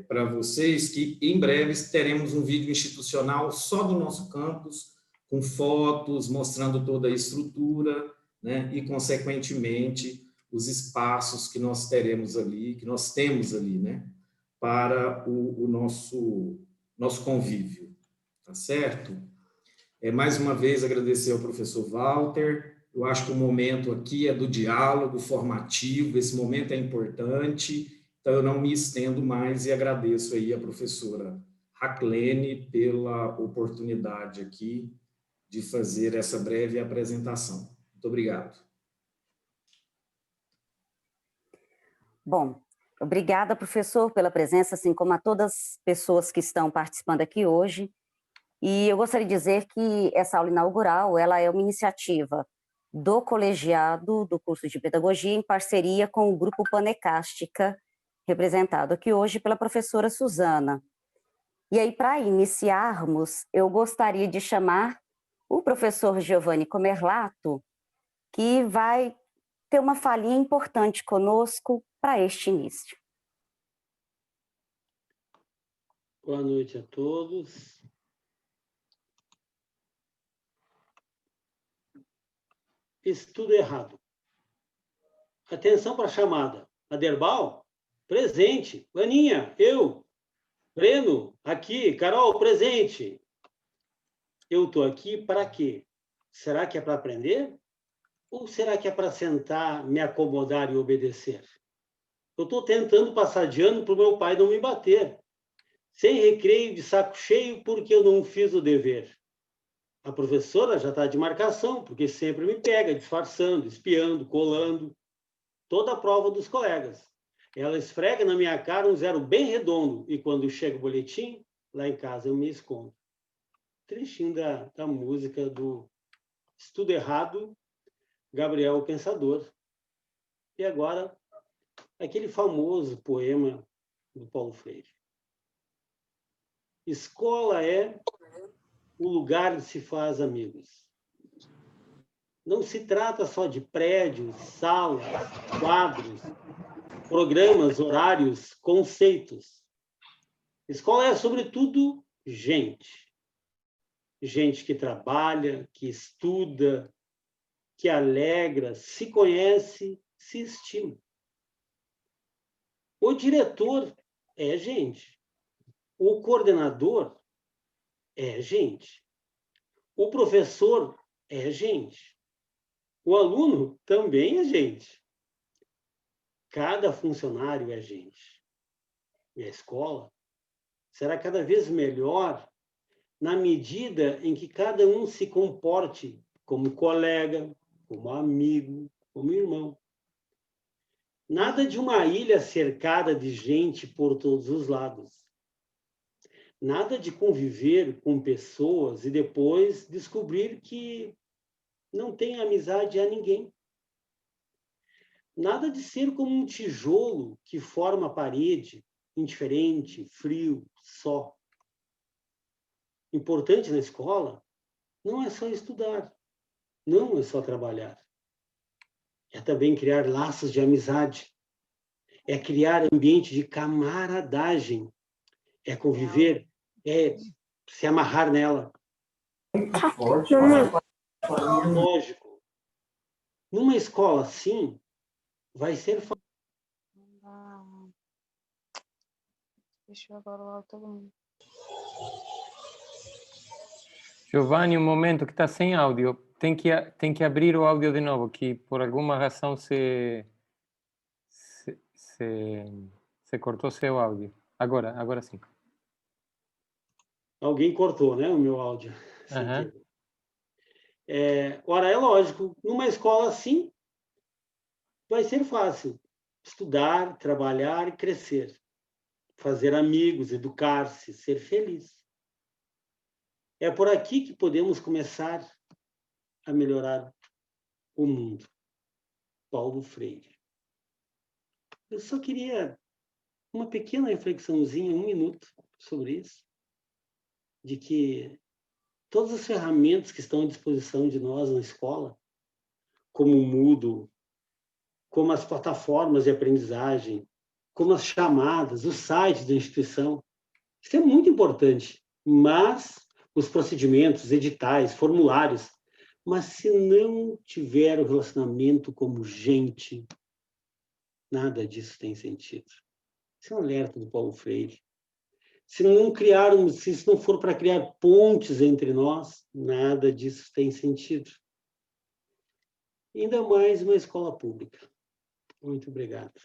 para vocês que em breve teremos um vídeo institucional só do nosso campus, com fotos mostrando toda a estrutura, né, e, consequentemente, os espaços que nós teremos ali, que nós temos ali, né, para o nosso convívio, tá certo? Mais uma vez, agradecer ao professor Walter. Eu acho que o momento aqui é do diálogo formativo, esse momento é importante, então eu não me estendo mais e agradeço aí a professora Raclene pela oportunidade aqui de fazer essa breve apresentação. Muito obrigado. Bom, obrigada, professor, pela presença, assim como a todas as pessoas que estão participando aqui hoje. E eu gostaria de dizer que essa aula inaugural, ela é uma iniciativa do colegiado do curso de Pedagogia em parceria com o Grupo Panecástica, representado aqui hoje pela professora Suzana. E aí, para iniciarmos, eu gostaria de chamar o professor Giovanni Comerlato, que vai ter uma falinha importante conosco para este início. Boa noite a todos. Fiz tudo errado. Atenção para a chamada. Aderbal, presente. Aninha, eu. Breno, aqui. Carol, presente. Eu estou aqui para quê? Será que é para aprender? Ou será que é para sentar, me acomodar e obedecer? Eu estou tentando passar de ano para o meu pai não me bater. Sem recreio, de saco cheio, porque eu não fiz o dever. A professora já está de marcação, porque sempre me pega, disfarçando, espiando, colando. Toda a prova dos colegas. Ela esfrega na minha cara um zero bem redondo, e quando chega o boletim, lá em casa eu me escondo. Trechinho da música do Estudo Errado, Gabriel o Pensador. E agora, aquele famoso poema do Paulo Freire. Escola é o lugar onde se faz amigos. Não se trata só de prédios, salas, quadros, programas, horários, conceitos. Escola é, sobretudo, gente. Gente que trabalha, que estuda, que alegra, se conhece, se estima. O diretor é gente. O coordenador é gente. O professor é gente. O aluno também é gente. Cada funcionário é gente. E a escola será cada vez melhor na medida em que cada um se comporte como colega, como amigo, como irmão. Nada de uma ilha cercada de gente por todos os lados. Nada de conviver com pessoas e depois descobrir que não tem amizade a ninguém. Nada de ser como um tijolo que forma a parede, indiferente, frio, só. Importante na escola não é só estudar, não é só trabalhar. É também criar laços de amizade. É criar ambiente de camaradagem. É conviver, é se amarrar nela. Lógico. Numa escola assim, vai ser fácil. Deixa eu agora lá todo mundo. Giovanni, um momento que está sem áudio. Tem que abrir o áudio de novo, que por alguma razão se cortou seu áudio. Agora sim. Alguém cortou, né, o meu áudio. Uhum. Ora, é lógico, numa escola assim, vai ser fácil estudar, trabalhar e crescer, fazer amigos, educar-se, ser feliz. É por aqui que podemos começar a melhorar o mundo. Paulo Freire. Eu só queria uma pequena reflexãozinha, 1 minuto, sobre isso, de que todas as ferramentas que estão à disposição de nós na escola, como o Moodle, como as plataformas de aprendizagem, como as chamadas, os sites da instituição. Isso é muito importante, mas os procedimentos, editais, formulários, mas se não tiver o relacionamento como gente, nada disso tem sentido. Isso é um alerta do Paulo Freire. Se isso não for para criar pontes entre nós, nada disso tem sentido. Ainda mais uma escola pública. Muito obrigado.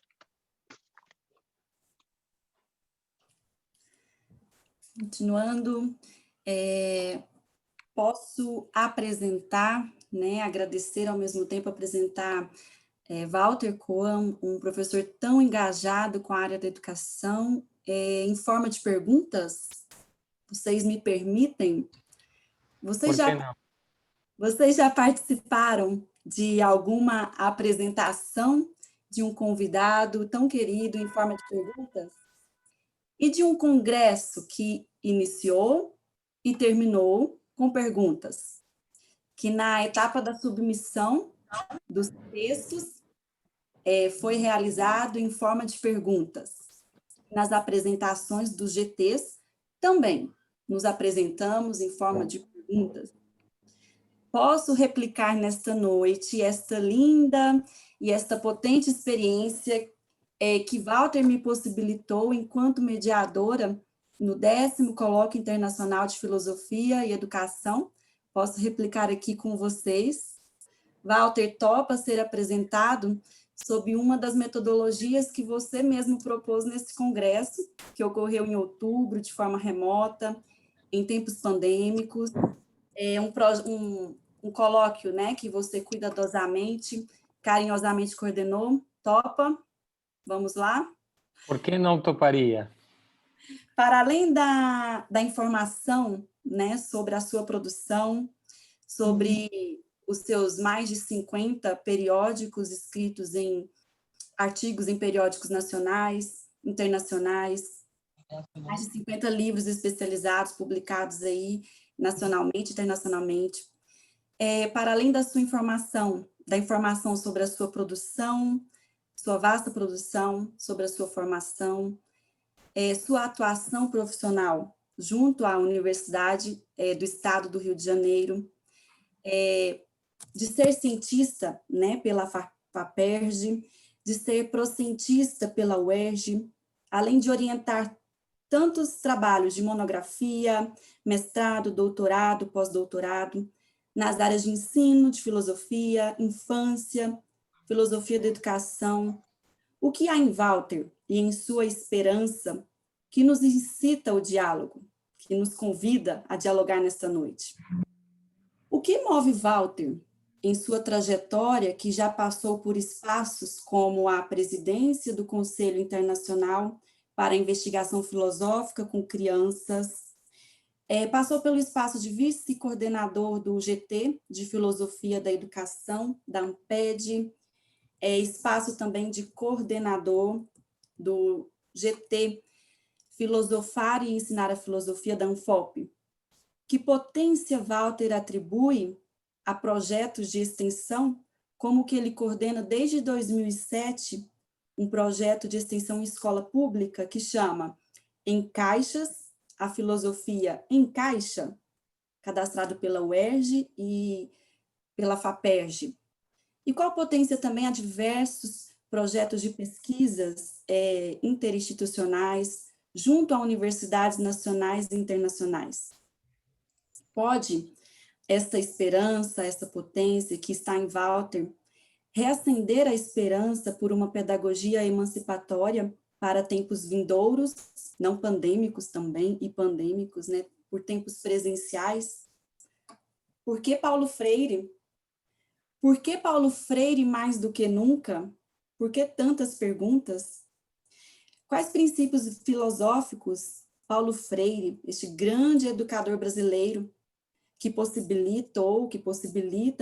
Continuando, posso apresentar, né, agradecer ao mesmo tempo, apresentar Walter Coam, um professor tão engajado com a área da educação, em forma de perguntas. Vocês me permitem? Vocês já participaram de alguma apresentação de um convidado tão querido em forma de perguntas? E de um congresso que iniciou e terminou com perguntas, que na etapa da submissão dos textos foi realizado em forma de perguntas. Nas apresentações dos GTs também nos apresentamos em forma de perguntas. Posso replicar nesta noite esta linda e esta potente experiência que Walter me possibilitou enquanto mediadora no 10º Colóquio Internacional de Filosofia e Educação. Posso replicar aqui com vocês. Walter topa ser apresentado sob uma das metodologias que você mesmo propôs nesse congresso, que ocorreu em outubro, de forma remota, em tempos pandêmicos. Um colóquio, né, que você cuidadosamente, carinhosamente coordenou. Topa? Vamos lá? Por que não toparia? Para além da informação, né, sobre a sua produção, sobre os seus mais de 50 periódicos escritos em artigos em periódicos nacionais, internacionais, mais de 50 livros especializados publicados aí nacionalmente, internacionalmente. Para além da sua informação, da informação sobre a sua produção, sua vasta produção, sobre a sua formação, sua atuação profissional junto à Universidade do Estado do Rio de Janeiro, de ser cientista, né, pela FAPERJ, de ser procentista pela UERJ, além de orientar tantos trabalhos de monografia, mestrado, doutorado, pós-doutorado, nas áreas de ensino, de filosofia, infância, filosofia da educação. O que há em Walter e em sua esperança que nos incita ao diálogo, que nos convida a dialogar nesta noite? O que move Walter em sua trajetória, que já passou por espaços como a presidência do Conselho Internacional para a Investigação Filosófica com Crianças, passou pelo espaço de vice-coordenador do GT, de Filosofia da Educação, da ANPED, espaço também de coordenador do GT, Filosofar e Ensinar a Filosofia, da ANFOP. Que potência Walter atribui a projetos de extensão, como que ele coordena desde 2007, um projeto de extensão em escola pública que chama Em Caixas, a Filosofia em Caixa, cadastrado pela UERJ e pela FAPERJ. E qual potência também a diversos projetos de pesquisas interinstitucionais junto a universidades nacionais e internacionais. Pode essa esperança, essa potência que está em Walter, reacender a esperança por uma pedagogia emancipatória para tempos vindouros, não pandêmicos também, e pandêmicos, né, por tempos presenciais? Por que Paulo Freire? Por que Paulo Freire mais do que nunca? Por que tantas perguntas? Quais princípios filosóficos Paulo Freire, este grande educador brasileiro, que possibilita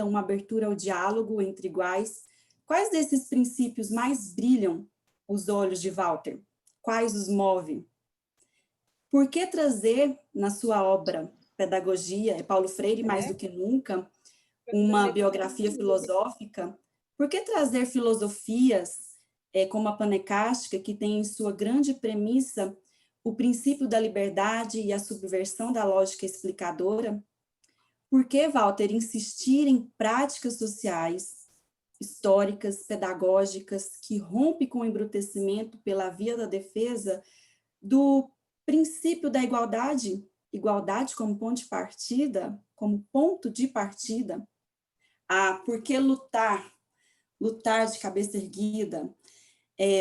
uma abertura ao diálogo entre iguais, quais desses princípios mais brilham os olhos de Walter? Quais os movem? Por que trazer na sua obra Pedagogia, Paulo Freire mais do que nunca, uma biografia filosófica? Por que trazer filosofias como a panecástica, que tem em sua grande premissa o princípio da liberdade e a subversão da lógica explicadora? Por que, Walter, insistir em práticas sociais, históricas, pedagógicas, que rompem com o embrutecimento pela via da defesa do princípio da igualdade, igualdade como ponto de partida, por que lutar de cabeça erguida,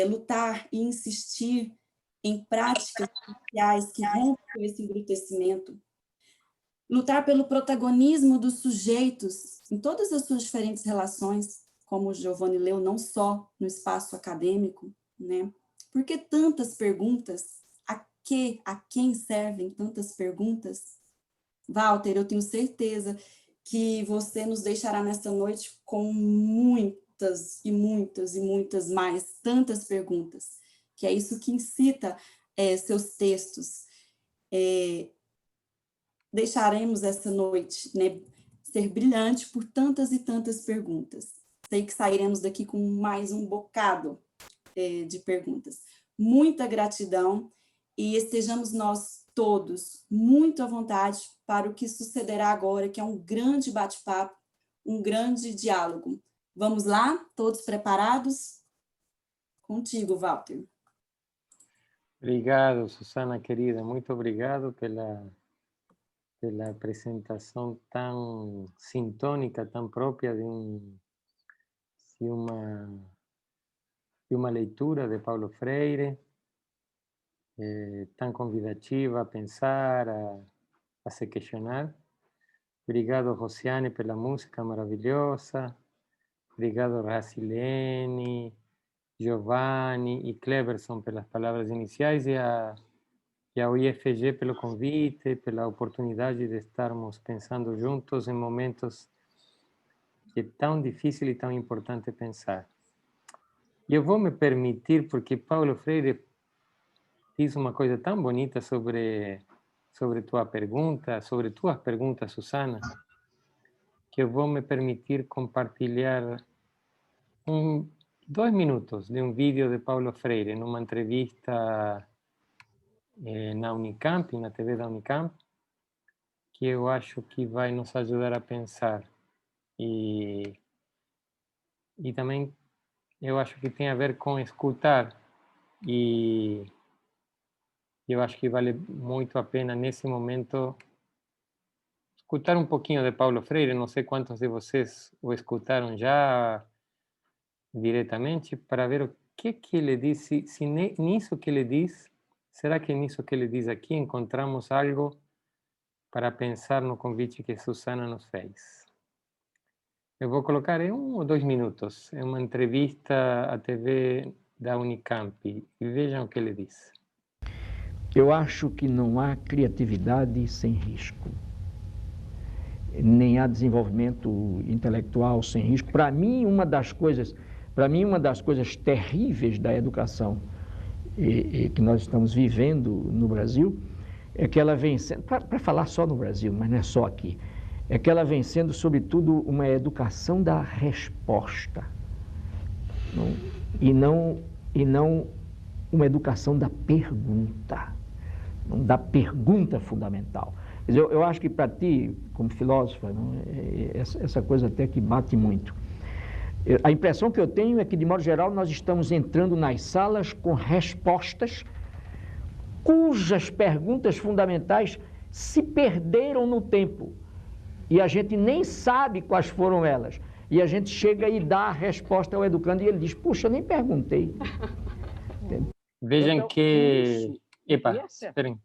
lutar e insistir em práticas sociais que rompem com esse embrutecimento, lutar pelo protagonismo dos sujeitos em todas as suas diferentes relações, como o Giovanni leu, não só no espaço acadêmico, né? Por que tantas perguntas? A quem servem tantas perguntas? Walter, eu tenho certeza que você nos deixará nesta noite com muitas e muitas e muitas mais, tantas perguntas, que é isso que incita seus textos. Deixaremos essa noite, né, ser brilhante por tantas e tantas perguntas. Sei que sairemos daqui com mais um bocado de perguntas. Muita gratidão e estejamos nós todos muito à vontade para o que sucederá agora, que é um grande bate-papo, um grande diálogo. Vamos lá? Todos preparados? Contigo, Walter. Obrigado, Susana, querida. Muito obrigado pela apresentação tão sintônica, tão própria de uma leitura de Paulo Freire, tão convidativa a pensar, a se questionar. Obrigado, Rosiane, pela música maravilhosa. Obrigado, Racilene, Giovanni e Cleverson pelas palavras iniciais e ao IFG pelo convite, pela oportunidade de estarmos pensando juntos em momentos que é tão difícil e tão importante pensar. E eu vou me permitir, porque Paulo Freire diz uma coisa tão bonita sobre tuas perguntas, Susana, que eu vou me permitir compartilhar 2 minutos de um vídeo de Paulo Freire, numa entrevista na Unicamp, na TV da Unicamp, que eu acho que vai nos ajudar a pensar. E também eu acho que tem a ver com escutar. E eu acho que vale muito a pena, nesse momento, escutar um pouquinho de Paulo Freire. Não sei quantos de vocês o escutaram já diretamente, para ver o que ele diz, se nisso que ele diz, será que nisso que ele diz aqui encontramos algo para pensar no convite que Susana nos fez. Eu vou colocar em 1 ou 2 minutos, é uma entrevista à TV da Unicamp, e vejam o que ele diz. Eu acho que não há criatividade sem risco, nem há desenvolvimento intelectual sem risco. Para mim, uma das coisas terríveis da educação que nós estamos vivendo no Brasil é que ela vem sendo, para falar só no Brasil, mas não é só aqui, é que ela vem sendo, sobretudo, uma educação da resposta, e não uma educação da pergunta, da pergunta fundamental. Quer dizer, eu acho que para ti, como filósofa, essa coisa até que bate muito. A impressão que eu tenho é que, de modo geral, nós estamos entrando nas salas com respostas cujas perguntas fundamentais se perderam no tempo. E a gente nem sabe quais foram elas. E a gente chega e dá a resposta ao educando e ele diz, puxa, eu nem perguntei. Vejam então, que... Epa, esperem.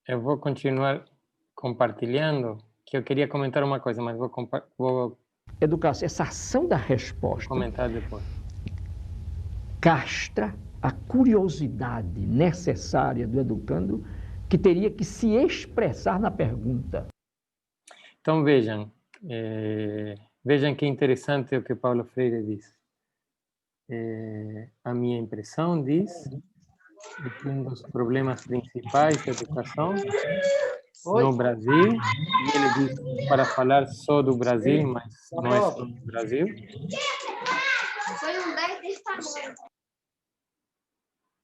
Eu vou continuar compartilhando, que eu queria comentar uma coisa, mas vou educação, essa ação da resposta, comentar depois. Castra a curiosidade necessária do educando, que teria que se expressar na pergunta. Então vejam que interessante o que Paulo Freire diz. A minha impressão diz que um dos problemas principais da educação no Brasil, e ele disse para falar só do Brasil, mas não é só no Brasil.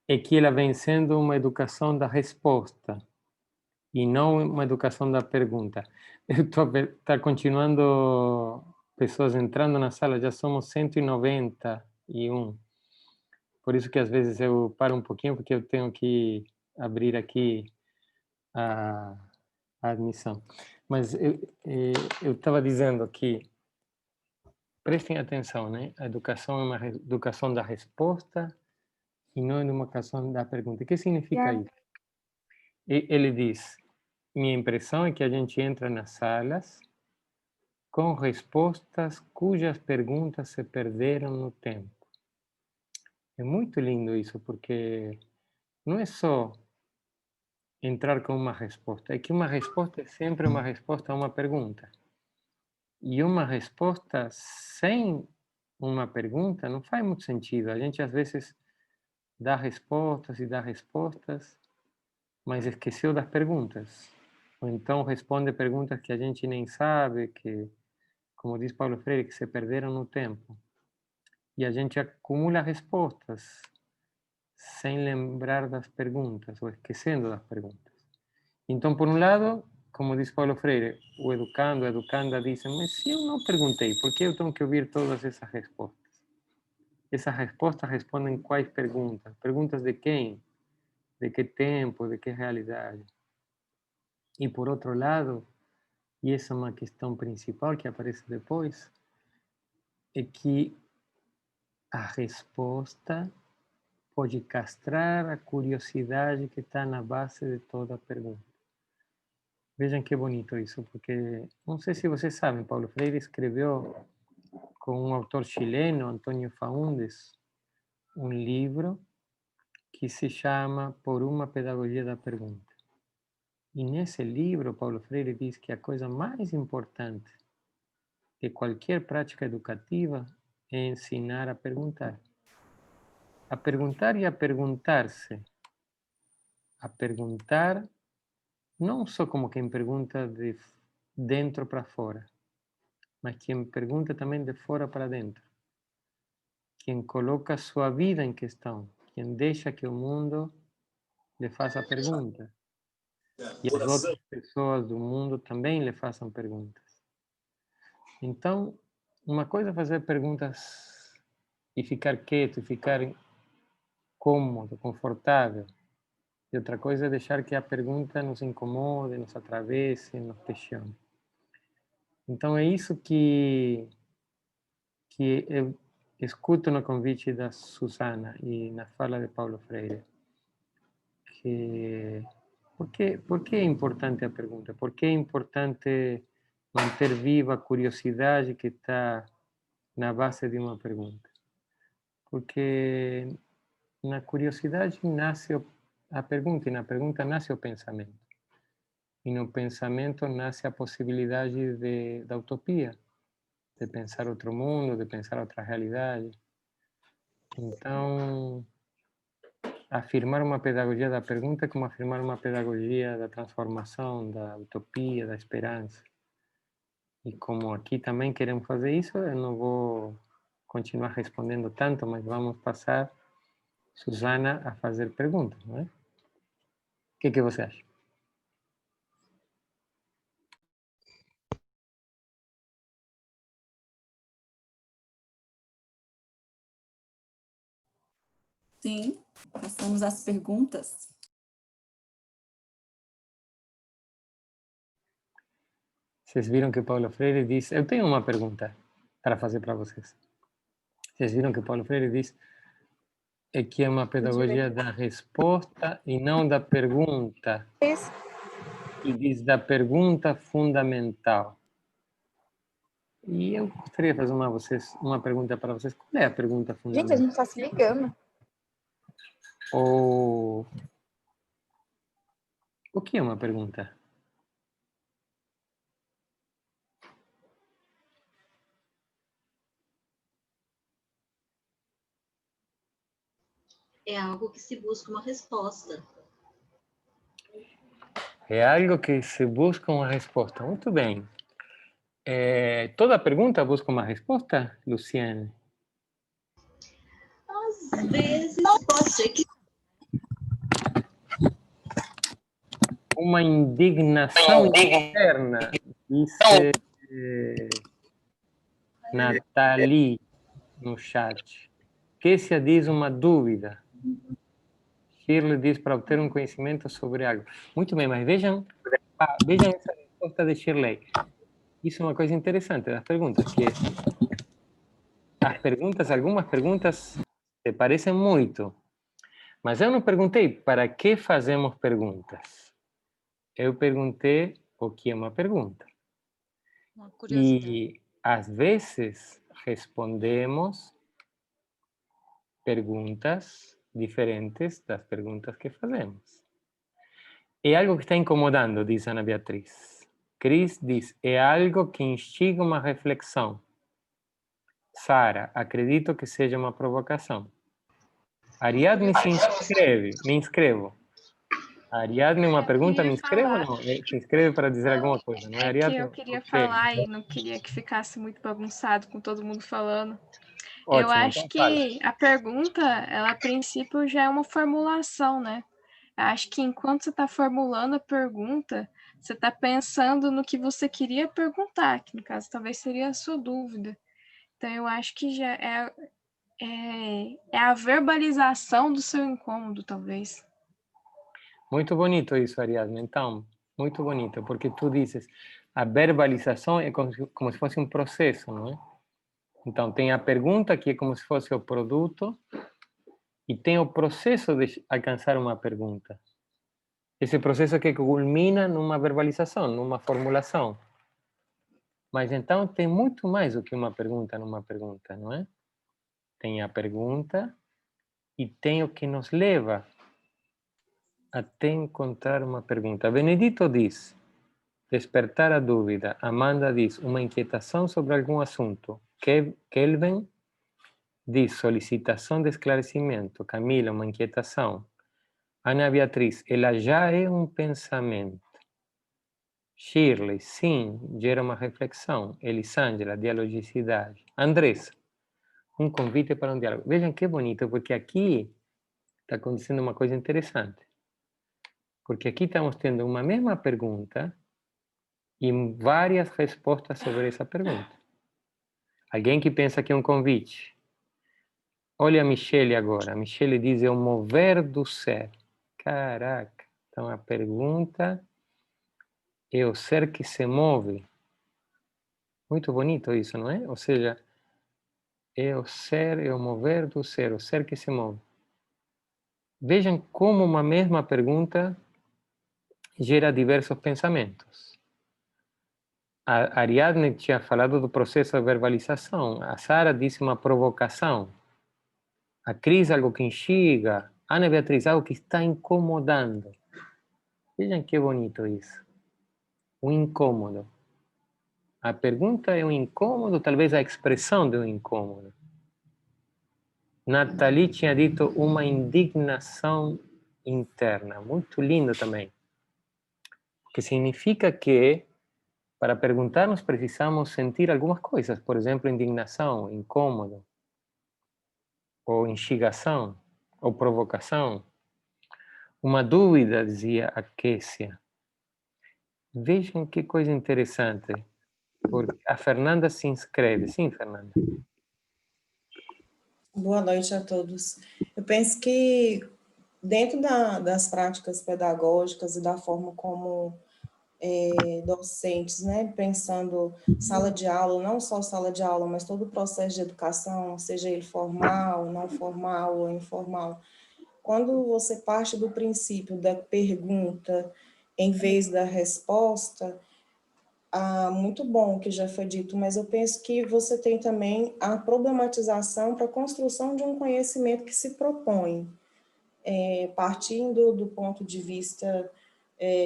É que ela vem sendo uma educação da resposta e não uma educação da pergunta. Eu estou continuando, pessoas entrando na sala, já somos 191. Por isso que às vezes eu paro um pouquinho, porque eu tenho que abrir aqui a admissão. Mas eu estava dizendo que, prestem atenção, né? A educação é uma educação da resposta e não é uma educação da pergunta. O que significa isso? Ele diz, minha impressão é que a gente entra nas salas com respostas cujas perguntas se perderam no tempo. É muito lindo isso, porque não é só entrar com uma resposta, é que uma resposta é sempre uma resposta a uma pergunta. E uma resposta sem uma pergunta não faz muito sentido. A gente às vezes dá respostas e dá respostas, mas esqueceu das perguntas. Ou então responde perguntas que a gente nem sabe, que, como diz Paulo Freire, que se perderam no tempo. E a gente acumula respostas sem lembrar das perguntas, ou esquecendo das perguntas. Então, por um lado, como diz Paulo Freire, o educando, a educanda dizem, mas se eu não perguntei, por que eu tenho que ouvir todas essas respostas? Essas respostas respondem quais perguntas? Perguntas de quem? De que tempo? De que realidade? E por outro lado, e essa é uma questão principal que aparece depois, é que a resposta pode castrar a curiosidade que está na base de toda a pergunta. Vejam que bonito isso, porque não sei se vocês sabem, Paulo Freire escreveu com um autor chileno, Antônio Faúndes, um livro que se chama Por uma Pedagogia da Pergunta. E nesse livro, Paulo Freire diz que a coisa mais importante de qualquer prática educativa é ensinar a perguntar. A perguntar e a perguntar-se. A perguntar não só como quem pergunta de dentro para fora, mas quem pergunta também de fora para dentro. Quem coloca a sua vida em questão, quem deixa que o mundo lhe faça perguntas. E as outras pessoas do mundo também lhe façam perguntas. Então, uma coisa é fazer perguntas e ficar quieto, e ficar cômodo, confortável. E outra coisa é deixar que a pergunta nos incomode, nos atravesse, nos questione. Então, é isso que eu escuto no convite da Susana e na fala de Paulo Freire. Por que é importante a pergunta? Por que é importante manter viva a curiosidade que está na base de uma pergunta? Porque na curiosidade nasce a pergunta, e na pergunta nasce o pensamento. E no pensamento nasce a possibilidade da utopia, de pensar outro mundo, de pensar outra realidade. Então, afirmar uma pedagogia da pergunta é como afirmar uma pedagogia da transformação, da utopia, da esperança. E como aqui também queremos fazer isso, eu não vou continuar respondendo tanto, mas vamos passar, Susana, a fazer perguntas, não é? O que você acha? Sim, passamos às perguntas. Vocês viram que Paulo Freire diz... Eu tenho uma pergunta para fazer para vocês. Vocês viram que Paulo Freire diz que é uma pedagogia da resposta e não da pergunta. E diz da pergunta fundamental. E eu gostaria de fazer uma pergunta para vocês. Qual é a pergunta fundamental? Gente, a gente está se ligando. O que é uma pergunta? É algo que se busca uma resposta. É algo que se busca uma resposta. Muito bem. Toda pergunta busca uma resposta, Luciane? Às vezes pode ser que Uma indignação interna, disse Nathalie no chat. Kécia diz uma dúvida. Shirley diz para obter um conhecimento sobre algo. Muito bem, mas vejam essa resposta de Shirley. Isso é uma coisa interessante das perguntas, que algumas perguntas se parecem muito, mas eu não perguntei para que fazemos perguntas. Eu perguntei o que é uma pergunta. Uma curiosidade. E às vezes respondemos perguntas diferentes das perguntas que fazemos. É algo que está incomodando, diz Ana Beatriz. Cris diz, é algo que instiga uma reflexão. Sara, acredito que seja uma provocação. Ariadne se inscreve, me inscrevo. Ariadne, uma pergunta, me inscrevo ou não? Se inscreve para dizer alguma coisa, não é, Ariadne? Que eu queria Ok. falar e não queria que ficasse muito bagunçado com todo mundo falando. Ótimo, Eu acho então fala. que a pergunta, ela a princípio já é uma formulação, né? Eu acho que enquanto você está formulando a pergunta, você está pensando no que você queria perguntar, que no caso talvez seria a sua dúvida. Então eu acho que já é a verbalização do seu incômodo, talvez. Muito bonito isso, Ariadne. Então, muito bonito, porque tu dizes, a verbalização é como se fosse um processo, não é? Então, tem a pergunta, que é como se fosse o produto, e tem o processo de alcançar uma pergunta. Esse processo que culmina numa verbalização, numa formulação. Mas então tem muito mais do que uma pergunta numa pergunta, não é? Tem a pergunta e tem o que nos leva até encontrar uma pergunta. Benedito diz, despertar a dúvida. Amanda diz, uma inquietação sobre algum assunto. Kelvin diz, solicitação de esclarecimento. Camila, uma inquietação. Ana Beatriz, ela já é um pensamento. Shirley, sim, gera uma reflexão. Elisângela, dialogicidade. Andressa, um convite para um diálogo. Vejam que bonito, porque aqui está acontecendo uma coisa interessante. Porque aqui estamos tendo uma mesma pergunta e várias respostas sobre essa pergunta. Alguém que pensa que é um convite. Olha a Michele agora. A Michele diz, é o mover do ser. Caraca. Então a pergunta é o ser que se move. Muito bonito isso, não é? Ou seja, é o ser, é o mover do ser, o ser que se move. Vejam como uma mesma pergunta gera diversos pensamentos. A Ariadne tinha falado do processo de verbalização. A Sara disse uma provocação. A Cris, algo que instiga. A Ana Beatriz, algo que está incomodando. Vejam que bonito isso. Um incômodo. A pergunta é um incômodo, talvez a expressão de um incômodo. Nathalie tinha dito uma indignação interna. Muito lindo também. Que significa que, para perguntarmos, precisamos sentir algumas coisas. Por exemplo, indignação, incômodo, ou instigação, ou provocação. Uma dúvida, dizia a Kécia. Vejam que coisa interessante. Porque a Fernanda se inscreve. Sim, Fernanda. Boa noite a todos. Eu penso que dentro das práticas pedagógicas e da forma como docentes, né, pensando sala de aula, não só sala de aula, mas todo o processo de educação, seja ele formal, não formal ou informal, quando você parte do princípio da pergunta em vez da resposta, muito bom o que já foi dito, mas eu penso que você tem também a problematização para a construção de um conhecimento que se propõe, partindo do ponto de vista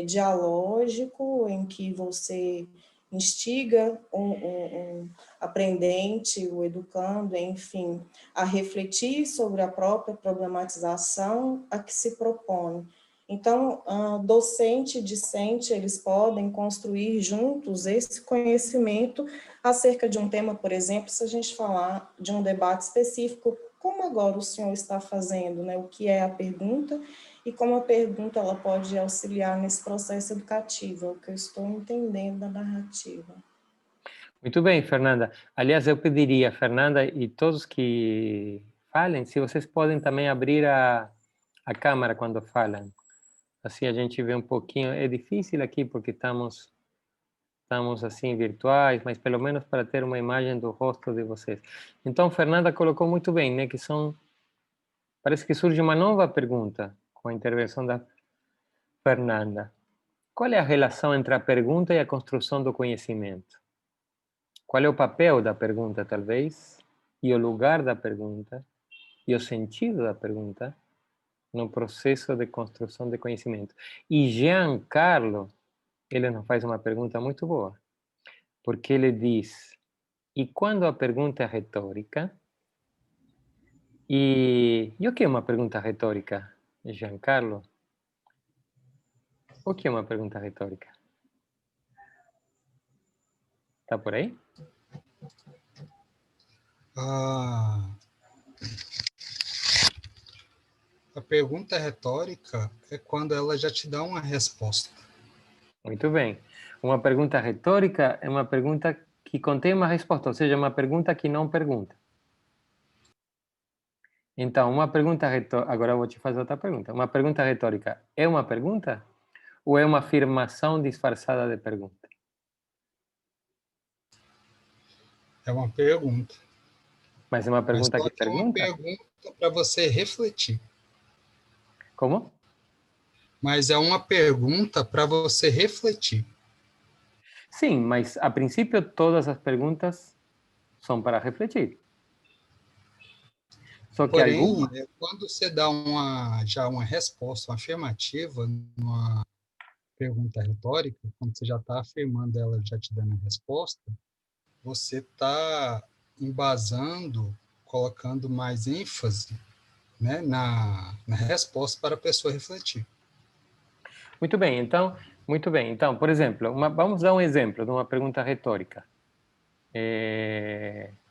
dialógico, em que você instiga um aprendente, o educando, enfim, a refletir sobre a própria problematização a que se propõe. Então, docente e discente, eles podem construir juntos esse conhecimento acerca de um tema, por exemplo, se a gente falar de um debate específico, como agora o senhor está fazendo, né? O que é a pergunta e como a pergunta ela pode auxiliar nesse processo educativo, é o que eu estou entendendo da narrativa. Muito bem, Fernanda. Aliás, eu pediria, Fernanda, e todos que falem, se vocês podem também abrir a câmera quando falam. Assim a gente vê um pouquinho. É difícil aqui porque estamos assim virtuais, mas pelo menos para ter uma imagem do rosto de vocês. Então, Fernanda colocou muito bem, né? Parece que surge uma nova pergunta com a intervenção da Fernanda. Qual é a relação entre a pergunta e a construção do conhecimento? Qual é o papel da pergunta, talvez, e o lugar da pergunta, e o sentido da pergunta no processo de construção de conhecimento? E Giancarlo, ele nos faz uma pergunta muito boa, porque ele diz, e quando a pergunta é retórica, e o que é uma pergunta retórica, Giancarlo? O que é uma pergunta retórica? Está por aí? A pergunta retórica é quando ela já te dá uma resposta. Muito bem. Uma pergunta retórica é uma pergunta que contém uma resposta, ou seja, uma pergunta que não pergunta. Então, uma pergunta retórica... Agora eu vou te fazer outra pergunta. Uma pergunta retórica é uma pergunta ou é uma afirmação disfarçada de pergunta? É uma pergunta. Mas é uma pergunta que pergunta? É uma pergunta para você refletir. Como? Mas é uma pergunta para você refletir. Sim, mas a princípio todas as perguntas são para refletir. Só que porém, alguma... quando você dá já uma resposta, uma afirmativa, numa pergunta retórica, quando você já está afirmando ela, já te dando a resposta, você está embasando, colocando mais ênfase, né, na resposta para a pessoa refletir. Muito bem. Então, por exemplo, vamos dar um exemplo de uma pergunta retórica.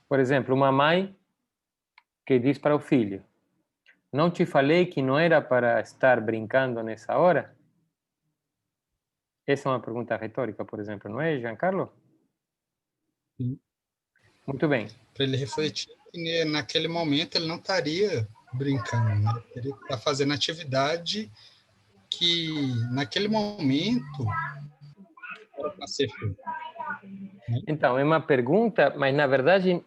Por exemplo, uma mãe que diz para o filho, não te falei que não era para estar brincando nessa hora? Essa é uma pergunta retórica, por exemplo, não é, Giancarlo? Sim. Muito bem. Para ele refletir que naquele momento ele não estaria brincando, né? Ele está fazendo atividade que naquele momento era para ser feito. Né? Então, é uma pergunta, mas na verdade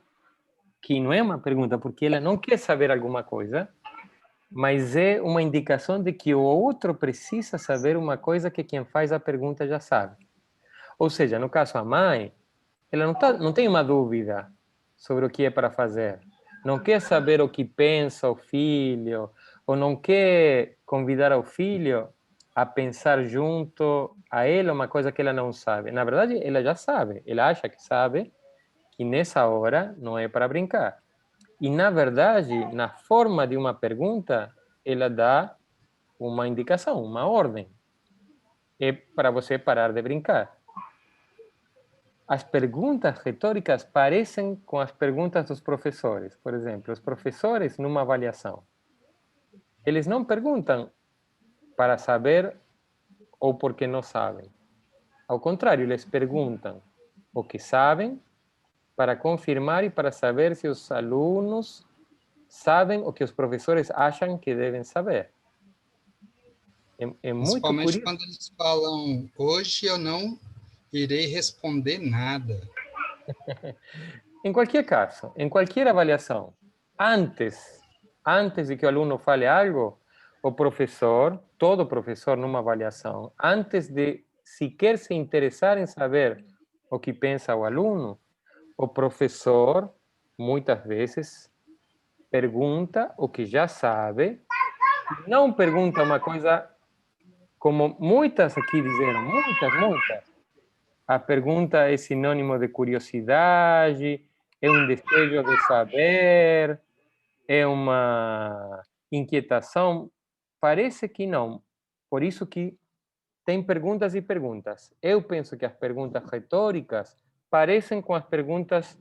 que não é uma pergunta, porque ela não quer saber alguma coisa, mas é uma indicação de que o outro precisa saber uma coisa que quem faz a pergunta já sabe. Ou seja, no caso a mãe, ela não tem uma dúvida sobre o que é para fazer. Não quer saber o que pensa o filho, ou não quer convidar o filho a pensar junto a ele uma coisa que ela não sabe. Na verdade, ela já sabe. Ela acha que sabe que nessa hora não é para brincar. E, na verdade, na forma de uma pergunta, ela dá uma indicação, uma ordem. É para você parar de brincar. As perguntas retóricas parecem com as perguntas dos professores. Por exemplo, os professores, numa avaliação, eles não perguntam para saber ou porque não sabem. Ao contrário, eles perguntam o que sabem para confirmar e para saber se os alunos sabem o que os professores acham que devem saber. É muito Principalmente curioso. quando eles falam, hoje eu não irei responder nada. Em qualquer caso, em qualquer avaliação, antes de que o aluno fale algo, o professor, todo professor numa avaliação, antes de sequer se interessar em saber o que pensa o aluno, o professor, muitas vezes, pergunta o que já sabe, não pergunta uma coisa como muitas aqui disseram, muitas. A pergunta é sinônimo de curiosidade, é um desejo de saber, é uma inquietação? Parece que não, Por isso que tem perguntas e perguntas. Eu penso que as perguntas retóricas parecem com as perguntas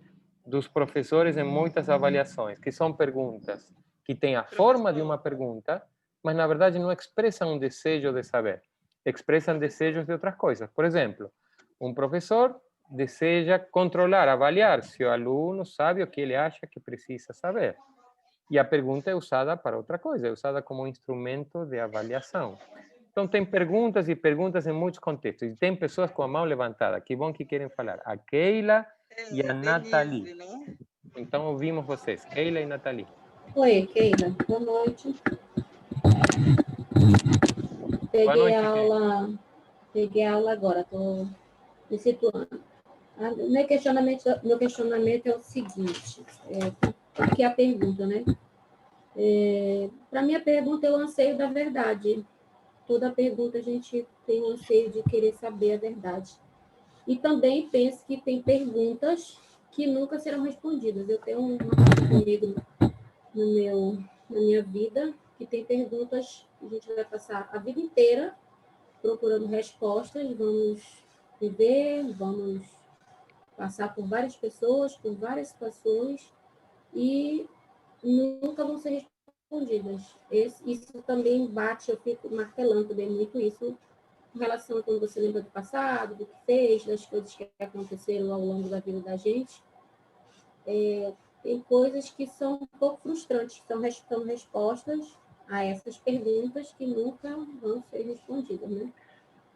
dos professores em muitas avaliações, que são perguntas que têm a forma de uma pergunta, mas na verdade não expressam um desejo de saber, expressam desejos de outras coisas. Por exemplo, um professor deseja controlar, avaliar se o aluno sabe o que ele acha que precisa saber. E a pergunta é usada para outra coisa, é usada como um instrumento de avaliação. Então, tem perguntas e perguntas em muitos contextos. E tem pessoas com a mão levantada. Que bom que querem falar. A Keila e a Nathalie. Então, ouvimos vocês. Keila e Nathalie. Oi, Keila. Boa noite. Peguei a aula agora, estou me situando. Meu questionamento é o seguinte, aqui é a pergunta, né? Para mim, a pergunta é o anseio da verdade. Toda pergunta a gente tem o anseio de querer saber a verdade. E também penso que tem perguntas que nunca serão respondidas. Eu tenho uma coisa comigo na minha vida, que tem perguntas que a gente vai passar a vida inteira procurando respostas, vamos viver, vamos passar por várias pessoas, por várias situações, e nunca vão ser respondidas. Isso também bate, eu fico martelando também muito isso, em relação a quando você lembra do passado, do que fez, das coisas que aconteceram ao longo da vida da gente. Tem coisas que são um pouco frustrantes, são respostas a essas perguntas que nunca vão ser respondidas, né?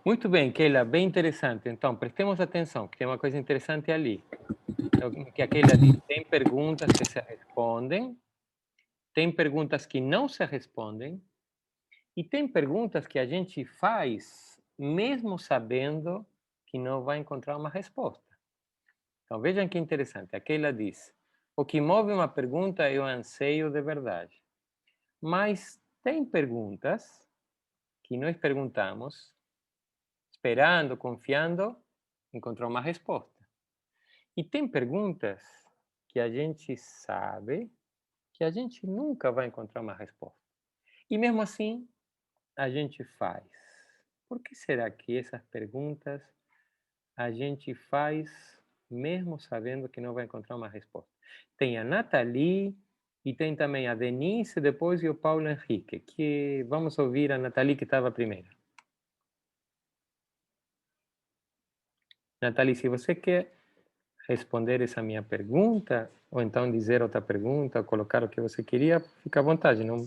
Muito bem, Keila, bem interessante. Então, prestemos atenção, que tem uma coisa interessante ali. Que a Keila diz, tem perguntas que se respondem, tem perguntas que não se respondem, e tem perguntas que a gente faz mesmo sabendo que não vai encontrar uma resposta. Então, vejam que interessante. A Keila diz, o que move uma pergunta é o anseio de verdade. Mas tem perguntas que nós perguntamos esperando, confiando, encontrar uma resposta. E tem perguntas que a gente sabe que a gente nunca vai encontrar uma resposta. E mesmo assim, a gente faz. Por que será que essas perguntas a gente faz mesmo sabendo que não vai encontrar uma resposta? Tem a Nathalie e tem também a Denise, depois e o Paulo Henrique, que vamos ouvir a Nathalie que estava primeiro. Nathalie, se você quer responder essa minha pergunta, ou então dizer outra pergunta, ou colocar o que você queria, fica à vontade. Não...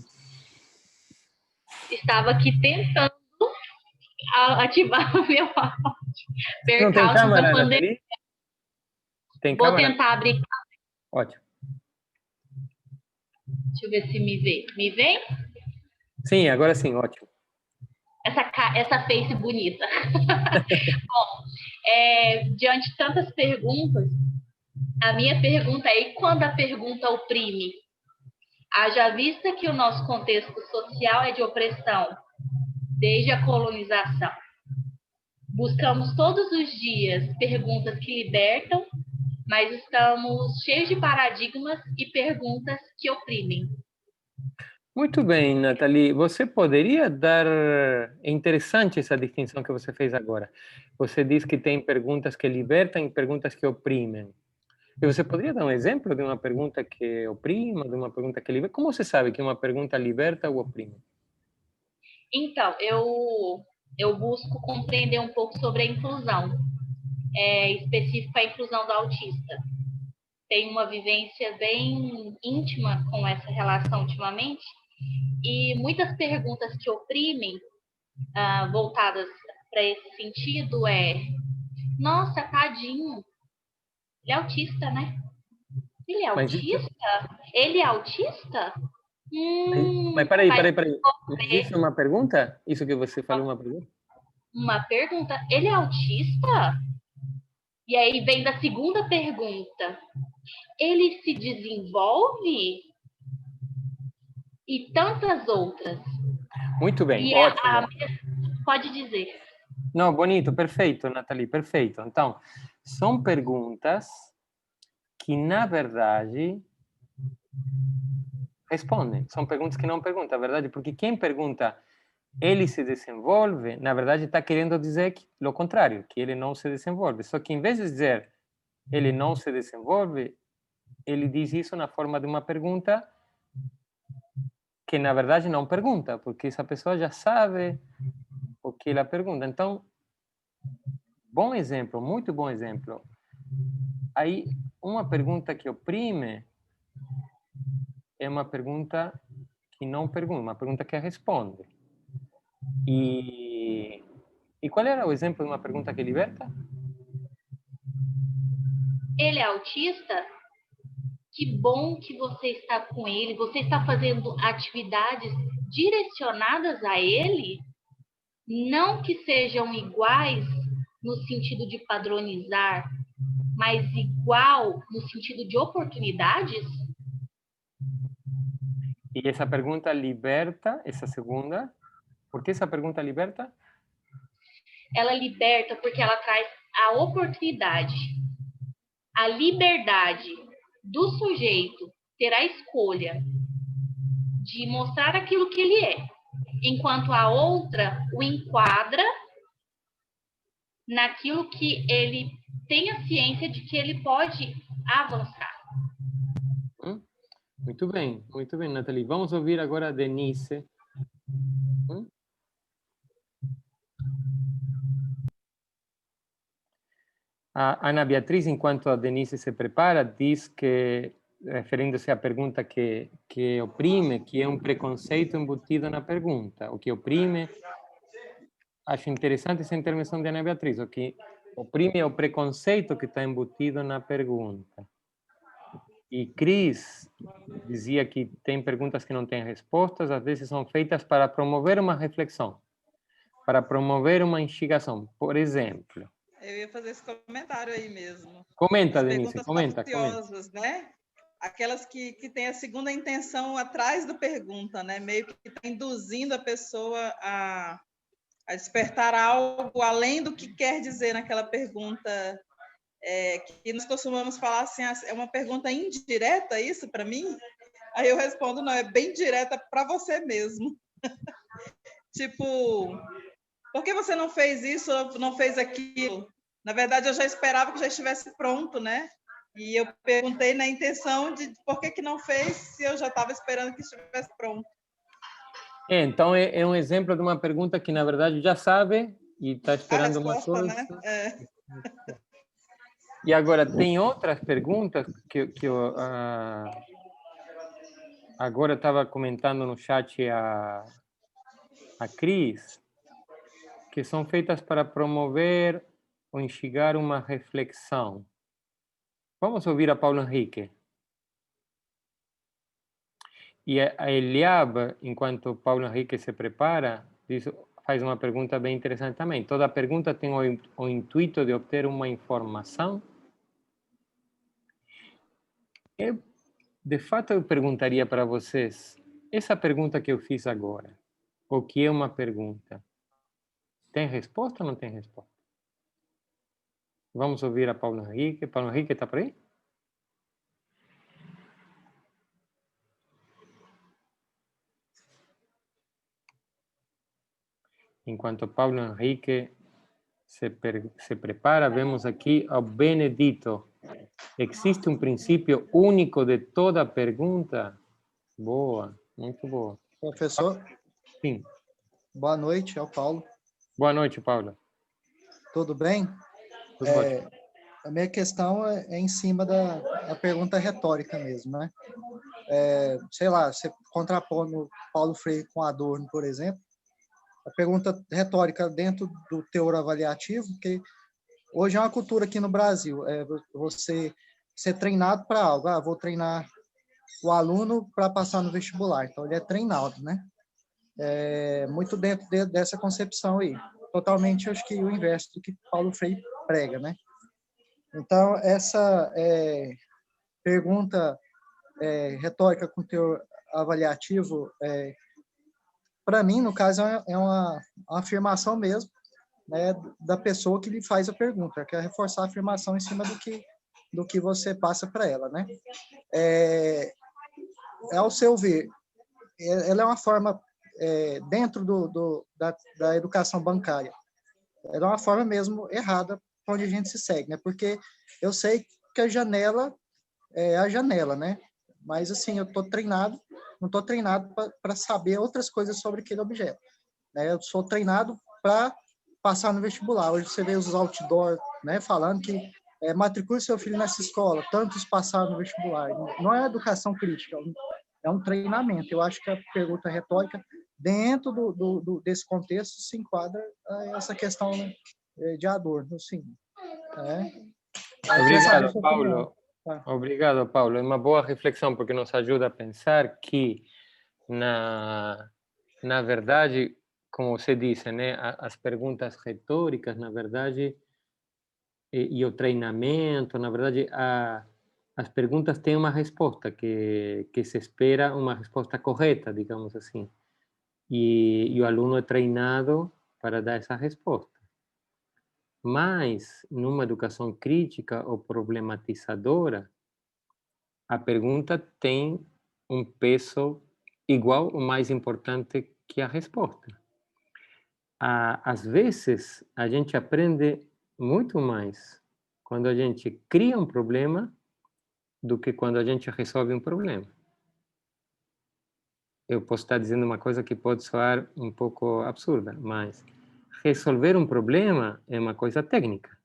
Estava aqui tentando ativar o meu áudio. Não tem câmera, Nathalie? Tem Vou câmera? tentar abrir. Ótimo. Deixa eu ver se me vê. Me vem? Sim, agora sim, ótimo. Essa face bonita. Bom, diante de tantas perguntas, a minha pergunta é: e quando a pergunta oprime? Haja vista que o nosso contexto social é de opressão, desde a colonização. Buscamos todos os dias perguntas que libertam, mas estamos cheios de paradigmas e perguntas que oprimem. Muito bem, Nathalie. Você poderia dar... É interessante essa distinção que você fez agora. Você diz que tem perguntas que libertam e perguntas que oprimem. E você poderia dar um exemplo de uma pergunta que oprime, de uma pergunta que liberta? Como você sabe que uma pergunta liberta ou oprime? Então, eu busco compreender um pouco sobre a inclusão, específica a inclusão do autista. Tenho uma vivência bem íntima com essa relação ultimamente, e muitas perguntas que oprimem, voltadas para esse sentido, nossa, tadinho, ele é autista, né? Ele é autista? Ele é autista? Mas peraí. Isso é uma pergunta? Isso que você falou é uma pergunta? Uma pergunta? Ele é autista? E aí vem da segunda pergunta. Ele se desenvolve? E tantas outras. Muito bem, e ótimo. Pode dizer. Não, bonito, perfeito, Nathalie, perfeito. Então, são perguntas que, na verdade, respondem. São perguntas que não perguntam, a verdade, porque quem pergunta ele se desenvolve, na verdade está querendo dizer o contrário, que ele não se desenvolve. Só que em vez de dizer ele não se desenvolve, ele diz isso na forma de uma pergunta que na verdade não pergunta, porque essa pessoa já sabe o que ela pergunta. Então, bom exemplo, muito bom exemplo. Aí, uma pergunta que oprime é uma pergunta que não pergunta, uma pergunta que responde. E qual era o exemplo de uma pergunta que liberta? Ele é autista? Que bom que você está com ele. Você está fazendo atividades direcionadas a ele? Não que sejam iguais no sentido de padronizar, mas igual no sentido de oportunidades? E essa pergunta liberta, essa segunda. Por que essa pergunta liberta? Ela liberta porque ela traz a oportunidade, a liberdade do sujeito ter a escolha de mostrar aquilo que ele é, enquanto a outra o enquadra naquilo que ele tem a ciência de que ele pode avançar. Muito bem, Nathalie. Vamos ouvir agora a Denise. A Ana Beatriz, enquanto a Denise se prepara, diz que, referindo-se à pergunta que oprime, que é um preconceito embutido na pergunta. O que oprime, acho interessante essa intervenção de Ana Beatriz, o que oprime é o preconceito que está embutido na pergunta. E Cris dizia que tem perguntas que não têm respostas, às vezes são feitas para promover uma reflexão, para promover uma instigação. Por exemplo... Eu ia fazer esse comentário aí mesmo. Comenta, Denise, comenta. Né? Aquelas que têm a segunda intenção atrás da pergunta, né? Meio que está induzindo a pessoa a despertar algo além do que quer dizer naquela pergunta, que nós costumamos falar assim, é uma pergunta indireta isso para mim? Aí eu respondo, não, é bem direta para você mesmo. Tipo... Por que você não fez isso, não fez aquilo? Na verdade, eu já esperava que já estivesse pronto, né? E eu perguntei na intenção de por que não fez se eu já estava esperando que estivesse pronto. Então, é um exemplo de uma pergunta que, na verdade, já sabe e está esperando uma coisa. Né? E agora, tem outras perguntas que eu agora estava comentando no chat a Cris, que são feitas para promover ou instigar uma reflexão. Vamos ouvir a Paulo Henrique. E a Eliab, enquanto Paulo Henrique se prepara, faz uma pergunta bem interessante também. Toda pergunta tem o intuito de obter uma informação. De fato, eu perguntaria para vocês, essa pergunta que eu fiz agora, o que é uma pergunta? Tem resposta ou não tem resposta? Vamos ouvir a Paulo Henrique. Paulo Henrique, está por aí? Enquanto Paulo Henrique se prepara, vemos aqui ao Benedito. Existe um princípio único de toda pergunta? Boa, muito boa. Professor? Sim. Boa noite, é o Paulo. Boa noite, Paulo. Tudo bem? Tudo ótimo. A minha questão é em cima da pergunta retórica mesmo, né? Sei lá, você contrapondo Paulo Freire com Adorno, por exemplo, a pergunta retórica dentro do teor avaliativo, que hoje é uma cultura aqui no Brasil, você ser treinado para algo. Vou treinar o aluno para passar no vestibular, então ele é treinado, né? Muito dentro dessa concepção aí. Totalmente, acho que o inverso do que Paulo Freire prega, né? Então, essa pergunta retórica com teor avaliativo, para mim, no caso, é uma afirmação mesmo, né, da pessoa que lhe faz a pergunta, quer reforçar a afirmação em cima do que você passa para ela, né? Ao seu ver, ela é uma forma dentro da educação bancária. É uma forma mesmo errada onde a gente se segue, né? Porque eu sei que a janela é a janela, né? Mas, assim, eu não estou treinado para saber outras coisas sobre aquele objeto, né? Eu sou treinado para passar no vestibular. Hoje você vê os outdoor, né, falando que matricule seu filho nessa escola, tantos passaram no vestibular. Não é educação crítica, é um treinamento. Eu acho que a pergunta retórica, dentro desse contexto, se enquadra essa questão, né, de Adorno, sim. Obrigado, Paulo. Obrigado, Paulo. É uma boa reflexão, porque nos ajuda a pensar que, na verdade, como você disse, né, as perguntas retóricas, na verdade, e o treinamento, na verdade, as perguntas têm uma resposta, que se espera uma resposta correta, digamos assim. E o aluno é treinado para dar essa resposta. Mas, numa educação crítica ou problematizadora, a pergunta tem um peso igual ou mais importante que a resposta. Às vezes, a gente aprende muito mais quando a gente cria um problema do que quando a gente resolve um problema. Eu posso estar dizendo uma coisa que pode soar um pouco absurda, mas resolver um problema é uma coisa técnica.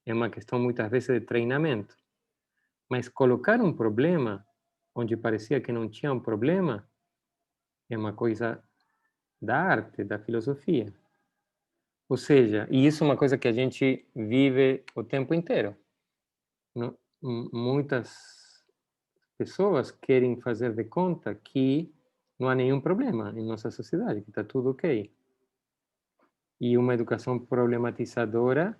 É uma questão, muitas vezes, de treinamento. Mas colocar um problema onde parecia que não tinha um problema é uma coisa da arte, da filosofia. Ou seja, e isso é uma coisa que a gente vive o tempo inteiro. Muitas pessoas querem fazer de conta que não há nenhum problema em nossa sociedade, que está tudo ok. E uma educação problematizadora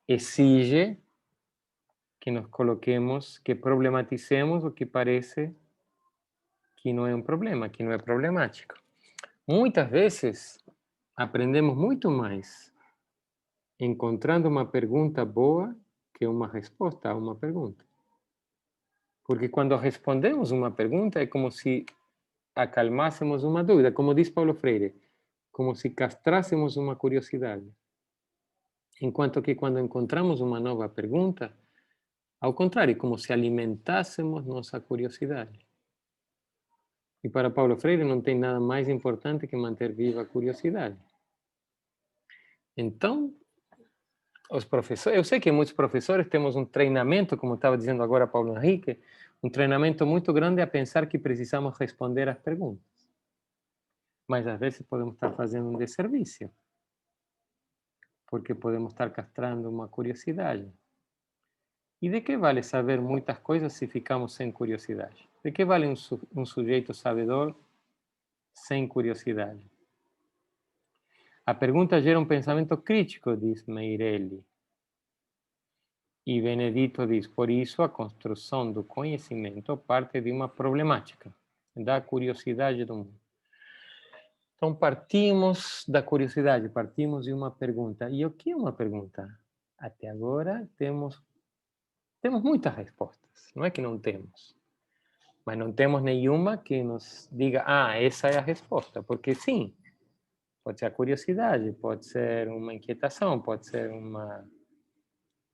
exige que nos coloquemos, que problematicemos o que parece que não é um problema, que não é problemático. Muitas vezes aprendemos muito mais encontrando uma pergunta boa que uma resposta a uma pergunta. Porque quando respondemos uma pergunta é como se acalmássemos uma dúvida, como diz Paulo Freire, como se castrássemos uma curiosidade. Enquanto que quando encontramos uma nova pergunta, ao contrário, como se alimentássemos nossa curiosidade. E para Paulo Freire não tem nada mais importante que manter viva a curiosidade. Então, os professores, eu sei que muitos professores temos um treinamento, como estava dizendo agora Paulo Henrique, um treinamento muito grande a pensar que precisamos responder às perguntas. Mas às vezes podemos estar fazendo um desserviço, porque podemos estar castrando uma curiosidade. E de que vale saber muitas coisas se ficamos sem curiosidade? De que vale um sujeito sabedor sem curiosidade? A pergunta gera um pensamento crítico, diz Meirelli. E Benedito diz, por isso a construção do conhecimento parte de uma problemática, da curiosidade do mundo. Então partimos da curiosidade, partimos de uma pergunta. E o que é uma pergunta? Até agora temos muitas respostas, não é que não temos. Mas não temos nenhuma que nos diga, essa é a resposta, porque sim, pode ser a curiosidade, pode ser uma inquietação, pode ser uma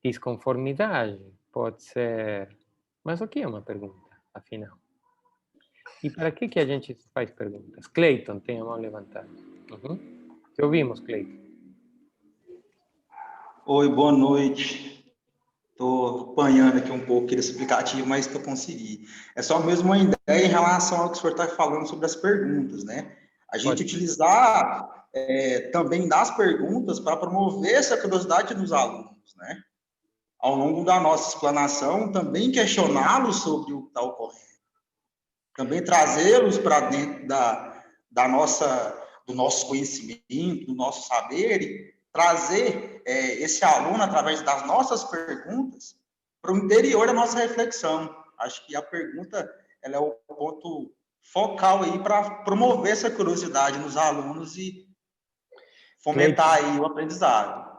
desconformidade, pode ser... Mas o que é uma pergunta, afinal? E para que a gente faz perguntas? Cleiton, tem a mão levantada. Te ouvimos, Cleiton. Oi, boa noite. Estou apanhando aqui um pouco desse aplicativo, mas estou conseguindo. É só mesmo uma ideia em relação ao que o senhor está falando sobre as perguntas, né? A gente utilizar também das perguntas para promover essa curiosidade nos alunos, né? Ao longo da nossa explanação, também questioná-los sobre o que está ocorrendo. Também trazê-los para dentro do nosso conhecimento, do nosso saber, e trazer esse aluno, através das nossas perguntas, para o interior da nossa reflexão. Acho que a pergunta ela é o ponto focal aí para promover essa curiosidade nos alunos e fomentar aí o aprendizado.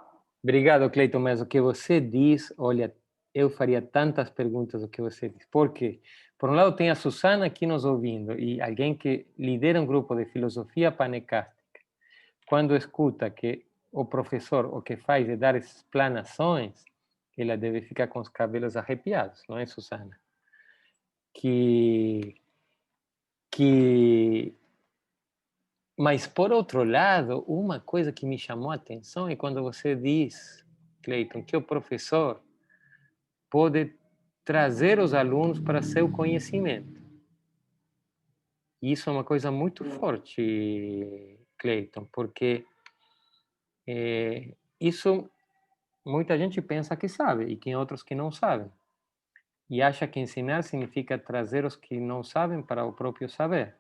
Obrigado, Cleiton, mas o que você diz, olha, eu faria tantas perguntas do que você diz. Por quê? Por um lado, tem a Susana aqui nos ouvindo, e alguém que lidera um grupo de filosofia panecástica. Quando escuta que o professor o que faz é dar explanações, ela deve ficar com os cabelos arrepiados, não é, Susana? Mas, por outro lado, uma coisa que me chamou a atenção é quando você diz, Cleiton, que o professor pode trazer os alunos para seu conhecimento. Isso é uma coisa muito forte, Cleiton, porque isso muita gente pensa que sabe e tem outros que não sabem. E acha que ensinar significa trazer os que não sabem para o próprio saber.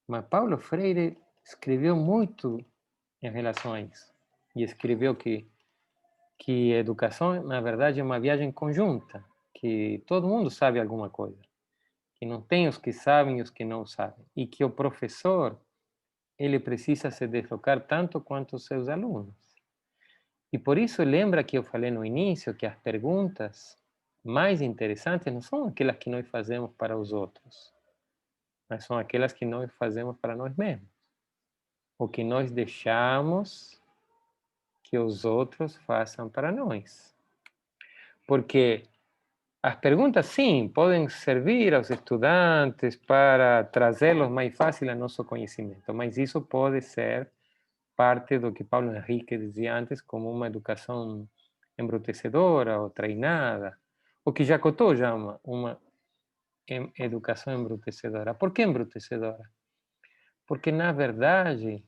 Mas Paulo Freire escreveu muito em relação a isso. E escreveu que a educação, na verdade, é uma viagem conjunta, que todo mundo sabe alguma coisa, que não tem os que sabem e os que não sabem, e que o professor, ele precisa se deslocar tanto quanto os seus alunos. E por isso, lembra que eu falei no início que as perguntas mais interessantes não são aquelas que nós fazemos para os outros, mas são aquelas que nós fazemos para nós mesmos, o que nós deixamos que os outros façam para nós. Porque as perguntas, sim, podem servir aos estudantes para trazê-los mais fácil ao nosso conhecimento, mas isso pode ser parte do que Paulo Henrique dizia antes, como uma educação embrutecedora ou treinada, o que Jacotot chama uma educação embrutecedora. Por que embrutecedora? Porque, na verdade,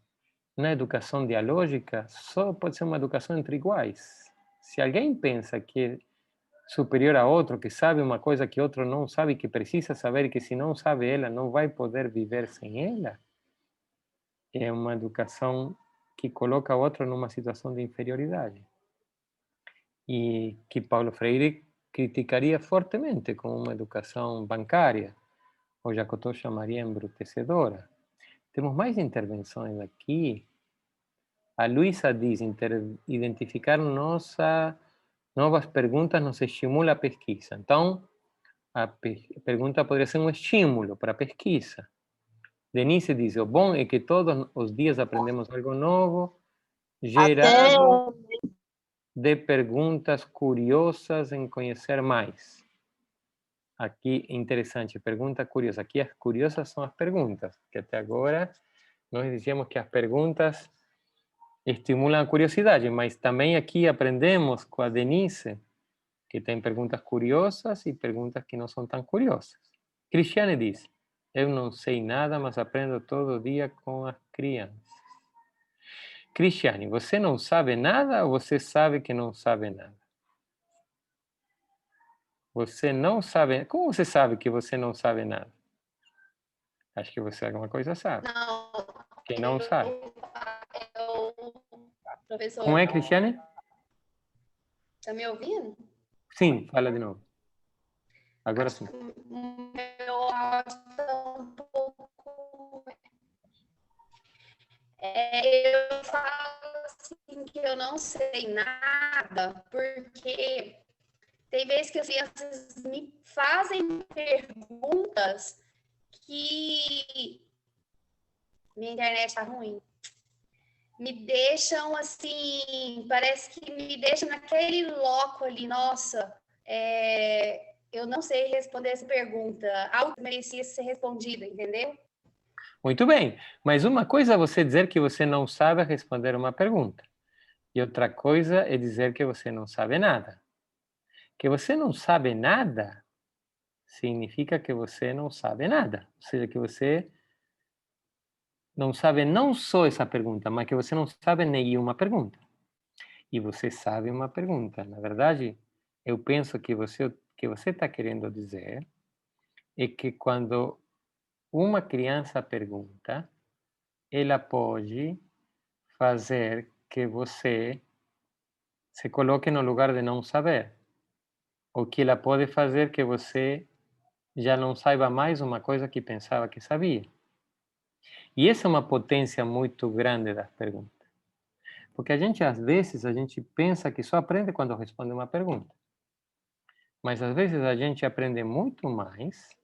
na educação dialógica, só pode ser uma educação entre iguais. Se alguém pensa que é superior a outro, que sabe uma coisa que outro não sabe, que precisa saber, e que se não sabe ela, não vai poder viver sem ela, é uma educação que coloca o outro numa situação de inferioridade. E que Paulo Freire criticaria fortemente como uma educação bancária, ou Jacotot chamaria embrutecedora. Temos mais intervenções aqui. A Luísa diz, identificar novas perguntas nos estimula a pesquisa. Então, a pergunta poderia ser um estímulo para a pesquisa. Denise diz, o bom é que todos os dias aprendemos algo novo, gerado de perguntas curiosas em conhecer mais. Aqui, interessante, pergunta curiosa. Aqui as curiosas são as perguntas, que até agora nós dizíamos que as perguntas estimulam a curiosidade, mas também aqui aprendemos com a Denise que tem perguntas curiosas e perguntas que não são tão curiosas. Cristiane diz, eu não sei nada, mas aprendo todo dia com as crianças. Cristiane, você não sabe nada ou você sabe que não sabe nada? Você não sabe... Como você sabe que você não sabe nada? Acho que você alguma coisa sabe. Não. Quem não sabe? Professor. Como é, Cristiane? Está me ouvindo? Sim, fala de novo. Agora sim. Meu áudio está um pouco... eu falo assim que eu não sei nada, porque tem vezes que as crianças me fazem perguntas que... Minha internet está ruim. Me deixam assim, parece que me deixam naquele loco ali, nossa, eu não sei responder essa pergunta, algo que merecia ser respondido, entendeu? Muito bem, mas uma coisa é você dizer que você não sabe responder uma pergunta, e outra coisa é dizer que você não sabe nada. Que você não sabe nada significa que você não sabe nada, ou seja, que você não sabe não só essa pergunta, mas que você não sabe nenhuma pergunta. E você sabe uma pergunta. Na verdade, eu penso que você está querendo dizer é que quando uma criança pergunta, ela pode fazer que você se coloque no lugar de não saber. Ou que ela pode fazer que você já não saiba mais uma coisa que pensava que sabia. E essa é uma potência muito grande das perguntas. Porque às vezes, a gente pensa que só aprende quando responde uma pergunta. Mas às vezes a gente aprende muito mais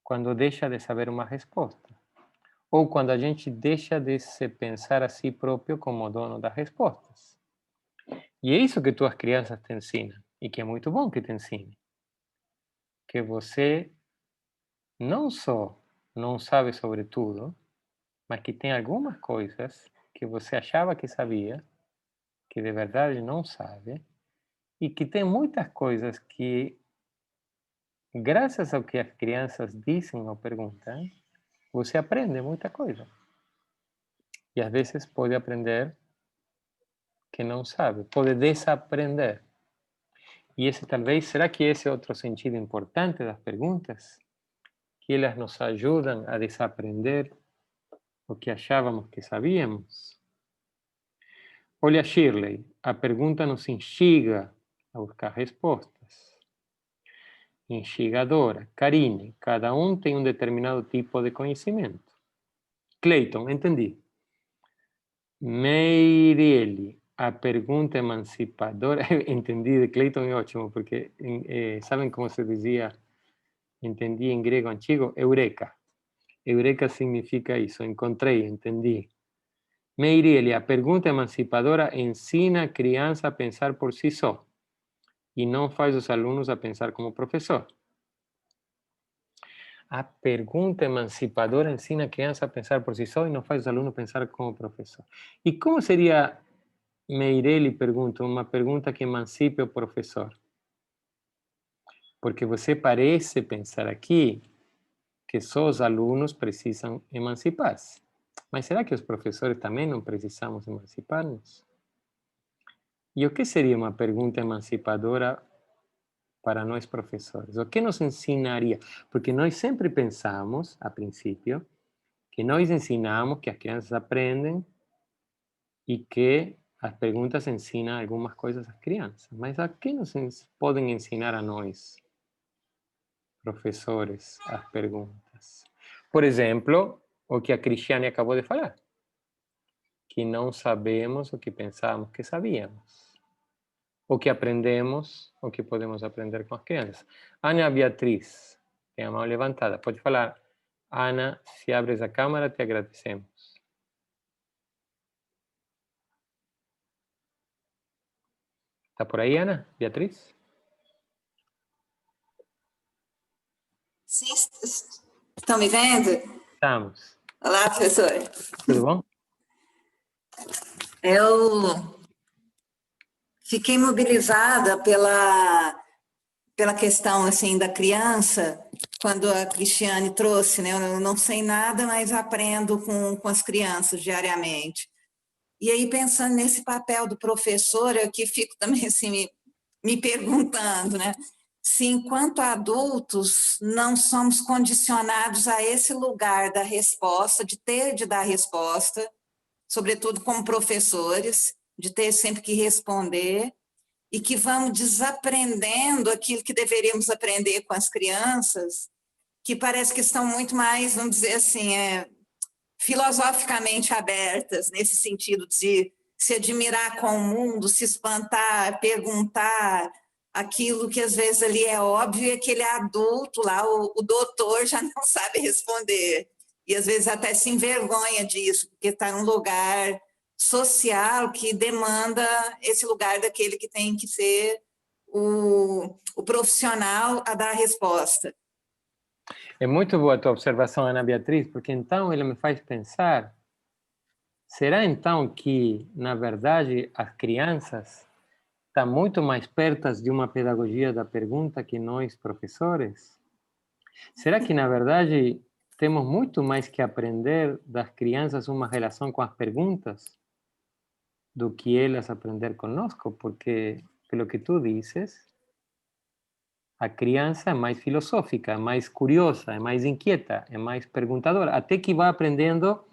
quando deixa de saber uma resposta. Ou quando a gente deixa de se pensar a si próprio como dono das respostas. E é isso que tuas crianças te ensinam, e que é muito bom que te ensinem. Que você não só não sabe sobre tudo, mas que tem algumas coisas que você achava que sabia, que de verdade não sabe, e que tem muitas coisas que, graças ao que as crianças dizem ou perguntam, você aprende muita coisa. E às vezes pode aprender que não sabe, pode desaprender. E esse talvez, será que esse é outro sentido importante das perguntas? Que elas nos ajudam a desaprender o que achávamos que sabíamos? Olha, Shirley, a pergunta nos instiga a buscar respostas. Instigadora. Karine, cada um tem um determinado tipo de conhecimento. Clayton, entendi. Meirelle, a pergunta emancipadora. Entendi, de Clayton é ótimo, porque sabem como se dizia, entendi em grego antigo? Eureka. Eureka significa isso, encontrei, entendi. Meirelle, a pergunta emancipadora ensina a criança a pensar por si só e não faz os alunos a pensar como professor. A pergunta emancipadora ensina a criança a pensar por si só e não faz os alunos pensar como professor. E como seria, Meirelle pergunta, uma pergunta que emancipe o professor? Porque você parece pensar aqui que só os alunos precisam emancipar-se. Mas será que os professores também não precisamos emancipar-nos? E o que seria uma pergunta emancipadora para nós professores? O que nos ensinaria? Porque nós sempre pensamos, a princípio, que nós ensinamos, que as crianças aprendem e que as perguntas ensinam algumas coisas às crianças. Mas a que nos podem ensinar a nós, professores, as perguntas? Por exemplo, o que a Cristiane acabou de falar, que não sabemos o que pensávamos que sabíamos. O que aprendemos, o que podemos aprender com as crianças. Ana Beatriz, tem a mão levantada. Pode falar. Ana, se abres a câmera, te agradecemos. Está por aí, Ana Beatriz? Sim, estão me vendo? Estamos. Olá, professor. Tudo bom? Eu fiquei mobilizada pela questão assim da criança, quando a Cristiane trouxe, né? Eu não sei nada, mas aprendo com as crianças diariamente. E aí, pensando nesse papel do professor, eu que fico também assim, me perguntando, né? Se enquanto adultos não somos condicionados a esse lugar da resposta, de ter de dar resposta, sobretudo como professores, de ter sempre que responder, e que vamos desaprendendo aquilo que deveríamos aprender com as crianças, que parece que estão muito mais, vamos dizer assim, filosoficamente abertas, nesse sentido de se admirar com o mundo, se espantar, perguntar aquilo que às vezes ali é óbvio e aquele adulto lá, o doutor, já não sabe responder. E às vezes até se envergonha disso, porque está num lugar social que demanda esse lugar daquele que tem que ser o profissional a dar a resposta. É muito boa a tua observação, Ana Beatriz, porque então ele me faz pensar, será então que, na verdade, as crianças estão muito mais perto de uma pedagogia da pergunta que nós, professores? Será que, na verdade, temos muito mais que aprender das crianças uma relação com as perguntas do que elas aprender conosco? Porque, pelo que tu dizes, a criança é mais filosófica, é mais curiosa, é mais inquieta, é mais perguntadora. Até que vai aprendendo,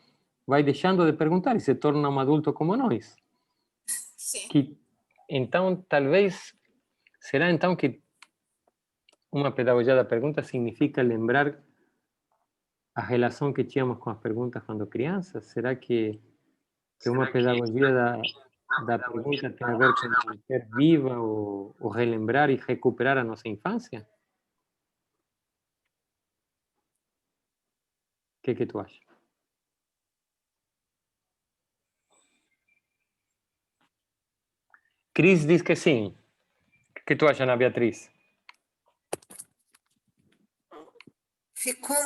vai deixando de perguntar e se torna um adulto como nós. Sim. Que, então, talvez, será então que uma pedagogia da pergunta significa lembrar a relação que tínhamos com as perguntas quando crianças? Será que uma pedagogia da pergunta tem a ver com manter viva ou relembrar e recuperar a nossa infância? O que tu acha? Cris diz que sim. O que tu acha, Ana Beatriz? Ficou,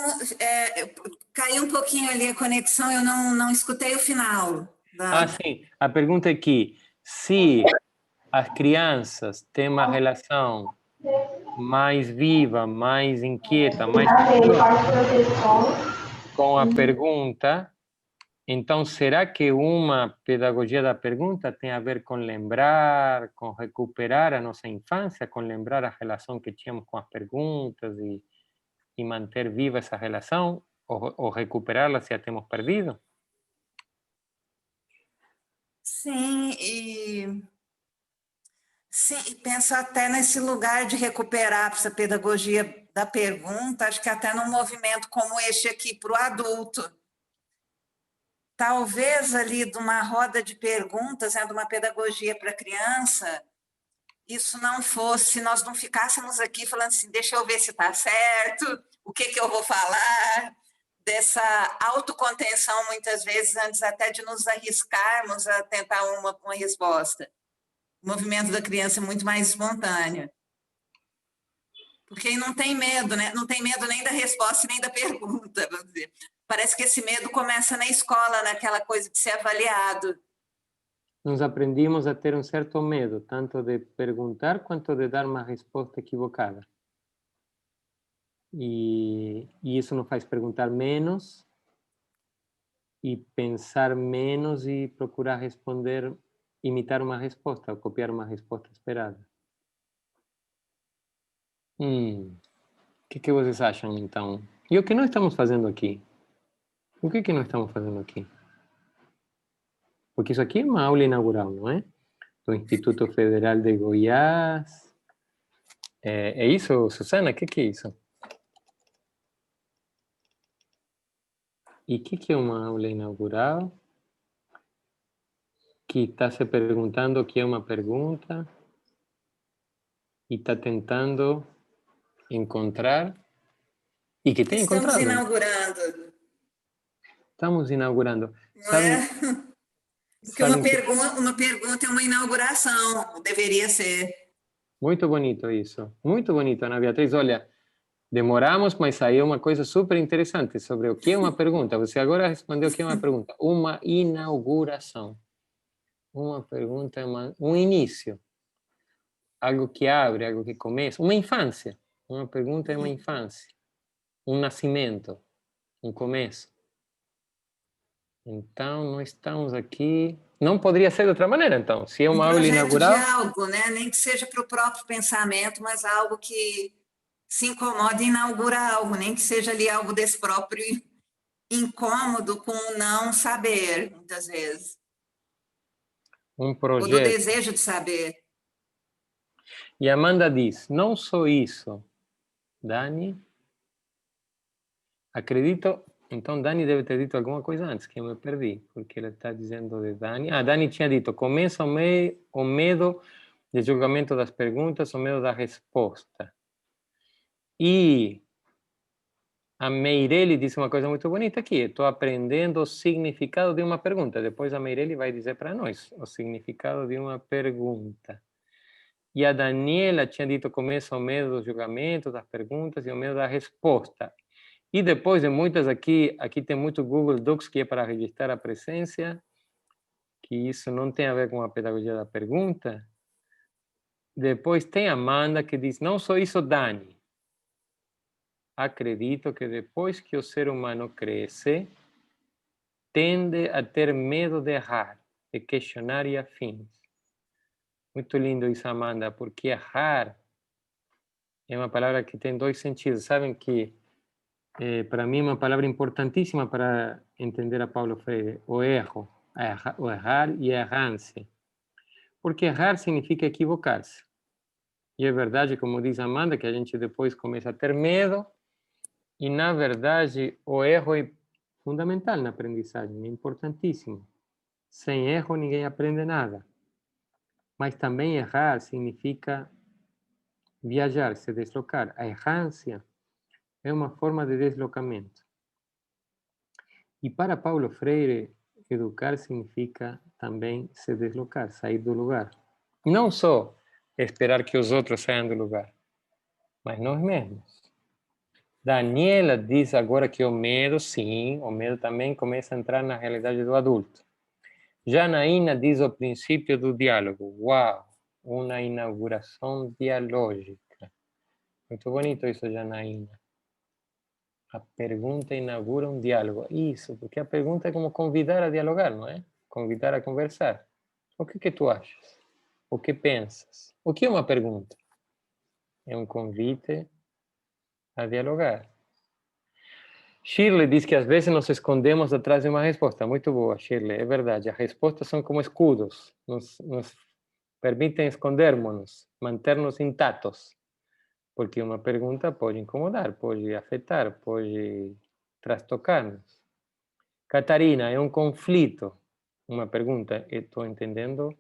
caiu um pouquinho ali a conexão, eu não escutei o final. Ah, sim. A pergunta é que se as crianças têm uma relação mais viva, mais inquieta, mais com a pergunta, então será que uma pedagogia da pergunta tem a ver com lembrar, com recuperar a nossa infância, com lembrar a relação que tínhamos com as perguntas e manter viva essa relação, ou recuperá-la se a temos perdido? Sim, e penso até nesse lugar de recuperar essa pedagogia da pergunta, acho que até num movimento como este aqui para o adulto. Talvez ali de uma roda de perguntas, de uma pedagogia para a criança, isso não fosse, nós não ficássemos aqui falando assim, deixa eu ver se está certo, o que eu vou falar, dessa autocontenção, muitas vezes, antes até de nos arriscarmos a tentar uma resposta. O movimento da criança é muito mais espontâneo. Porque aí não tem medo, né? Não tem medo nem da resposta, nem da pergunta, vamos dizer. Parece que esse medo começa na escola, naquela coisa de ser avaliado. Nós aprendimos a ter um certo medo, tanto de perguntar quanto de dar uma resposta equivocada. E isso nos faz perguntar menos e pensar menos e procurar responder, imitar uma resposta ou copiar uma resposta esperada. O que vocês acham, então? E o que nós estamos fazendo aqui? O que nós estamos fazendo aqui? Porque isso aqui é uma aula inaugural, não é? Do Instituto Federal de Goiás. É isso, Susana? O que é isso? E o que é uma aula inaugural? Que está se perguntando o que é uma pergunta e está tentando encontrar e que tem encontrado. Estamos inaugurando. Estamos inaugurando. Não é? Porque uma pergunta é uma inauguração, deveria ser. Muito bonito isso. Muito bonito, Ana Beatriz. Olha, demoramos, mas saiu uma coisa super interessante sobre o que é uma pergunta. Você agora respondeu o que é uma pergunta. Uma inauguração. Uma pergunta é um início. Algo que abre, algo que começa. Uma infância. Uma pergunta é uma infância. Um nascimento. Um começo. Então, nós estamos aqui... Não poderia ser de outra maneira, então. Se é uma aula inaugural... de algo, né? Nem que seja para o próprio pensamento, mas algo que se incomoda e inaugura algo, nem que seja ali algo desse próprio incômodo com o não saber, muitas vezes. Um projeto. Ou do desejo de saber. E Amanda diz, não só isso, Dani, acredito... Então, Dani deve ter dito alguma coisa antes, que eu me perdi, porque ela está dizendo de Dani. Dani tinha dito, começa o medo de julgamento das perguntas, o medo da resposta. E a Meireli disse uma coisa muito bonita aqui, estou aprendendo o significado de uma pergunta. Depois a Meireli vai dizer para nós o significado de uma pergunta. E a Daniela tinha dito, começa o medo do julgamento, das perguntas e o medo da resposta. E depois de muitas aqui tem muito Google Docs que é para registrar a presença, que isso não tem a ver com a pedagogia da pergunta. Depois tem Amanda que diz, não só isso, Dani. Acredito que depois que o ser humano cresce, tende a ter medo de errar, de questionar e afins. Muito lindo isso, Amanda, porque errar é uma palavra que tem dois sentidos. Sabem que para mim é uma palavra importantíssima para entender a Paulo Freire, o erro, o errar e a errância. Porque errar significa equivocar-se. E é verdade, como diz Amanda, que a gente depois começa a ter medo, e na verdade o erro é fundamental na aprendizagem, é importantíssimo. Sem erro ninguém aprende nada. Mas também errar significa viajar, se deslocar. A errância é uma forma de deslocamento. E para Paulo Freire, educar significa também se deslocar, sair do lugar. Não só esperar que os outros saiam do lugar, mas nós mesmos. Daniela diz agora que o medo, sim, o medo também começa a entrar na realidade do adulto. Janaína diz o princípio do diálogo. Uau, uma inauguração dialógica. Muito bonito isso, Janaína. A pergunta inaugura um diálogo. Isso, porque a pergunta é como convidar a dialogar, não é? Convidar a conversar. O que tu achas? O que pensas? O que é uma pergunta? É um convite a dialogar. Shirley diz que às vezes nos escondemos atrás de uma resposta. Muito boa, Shirley, é verdade. As respostas são como escudos, nos permitem escondermos-nos, manter-nos intactos. Porque uma pergunta pode incomodar, pode afetar, pode trastocar-nos. Catarina, é um conflito. Uma pergunta, estou entendendo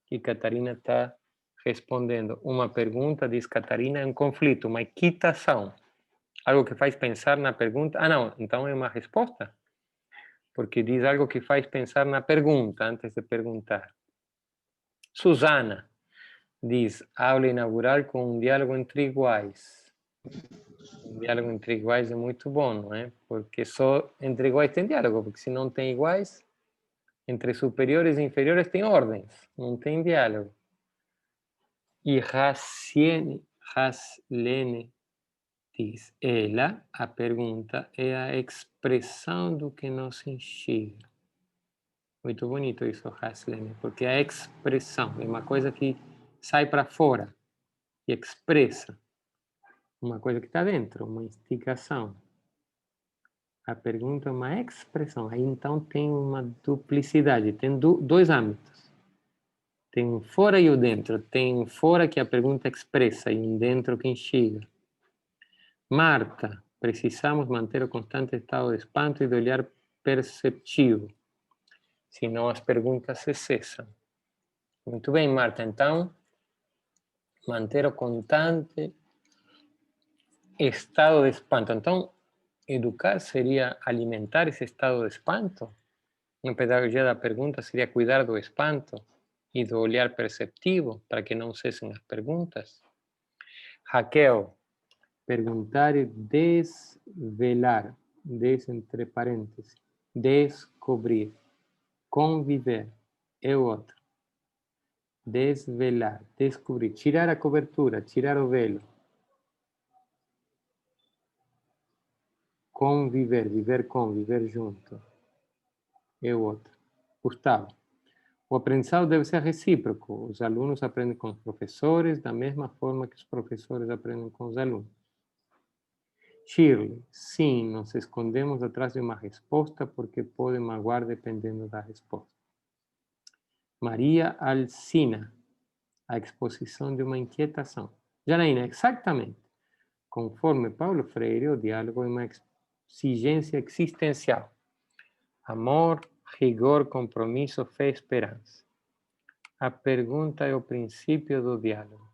que Catarina está respondendo. Uma pergunta, diz Catarina, é um conflito, uma equitação. Algo que faz pensar na pergunta. Ah, não, então é uma resposta? Porque diz algo que faz pensar na pergunta, antes de perguntar. Susana diz, aula inaugural com um diálogo entre iguais. Um diálogo entre iguais é muito bom, não é? Porque só entre iguais tem diálogo, porque se não tem iguais, entre superiores e inferiores tem ordens, não tem diálogo. E Raslene diz, ela, a pergunta, é a expressão do que nos instiga. Muito bonito isso, Raslene, porque a expressão é uma coisa que sai para fora, que expressa. Uma coisa que está dentro, uma instigação. A pergunta é uma expressão. Aí então tem uma duplicidade, tem dois âmbitos. Tem um fora e o dentro. Tem um fora que a pergunta expressa e um dentro que instiga. Marta, precisamos manter o constante estado de espanto e de olhar perceptivo. Senão as perguntas se cessam. Muito bem, Marta. Então, manter o constante estado de espanto. Então, educar seria alimentar esse estado de espanto? Uma pedagogia da pergunta seria cuidar do espanto e do olhar perceptivo para que não cessem as perguntas? Raquel, perguntar e desvelar, entre parênteses, descobrir, conviver, é o outro. Desvelar, descobrir, tirar a cobertura, tirar o velo. Conviver, viver com, viver junto, é o outro. Gustavo, o aprendizado deve ser recíproco. Os alunos aprendem com os professores da mesma forma que os professores aprendem com os alunos. Shirley, sim, nos escondemos atrás de uma resposta porque pode magoar dependendo da resposta. Maria Alcina, a exposição de uma inquietação. Janaína, exatamente. Conforme Paulo Freire, o diálogo é uma exigência existencial. Amor, rigor, compromisso, fé e esperança. A pergunta é o princípio do diálogo.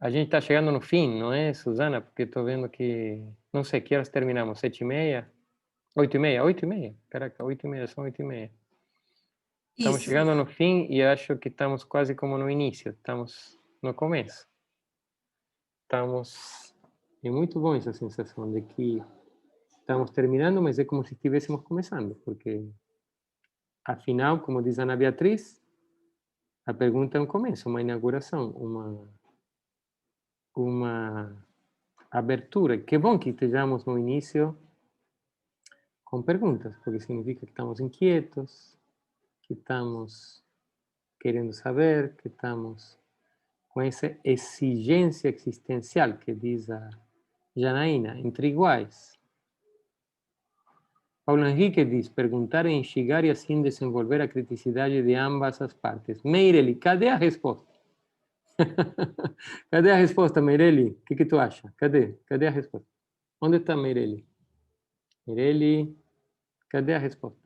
A gente está chegando no fim, não é, Susana? Porque estou vendo que... Não sei, que horas terminamos? 7h30? 8h30? 8h30? Caraca, 8h30, são 8h30. Estamos chegando no fim e acho que estamos quase como no início. Estamos no começo. Estamos... É muito bom essa sensação de que estamos terminando, mas é como se estivéssemos começando, porque, afinal, como diz Ana Beatriz, a pergunta é um começo, uma inauguração, uma abertura. Que bom que estejamos no início com perguntas, porque significa que estamos inquietos, que estamos querendo saber, que estamos com essa exigência existencial que diz a Janaína, entre iguais. Paulo Henrique diz, perguntar é instigar e assim desenvolver a criticidade de ambas as partes. Meireli, cadê a resposta? Cadê a resposta, Meireli? O que tu acha? Cadê a resposta? Onde está Meireli? Meireli, cadê a resposta?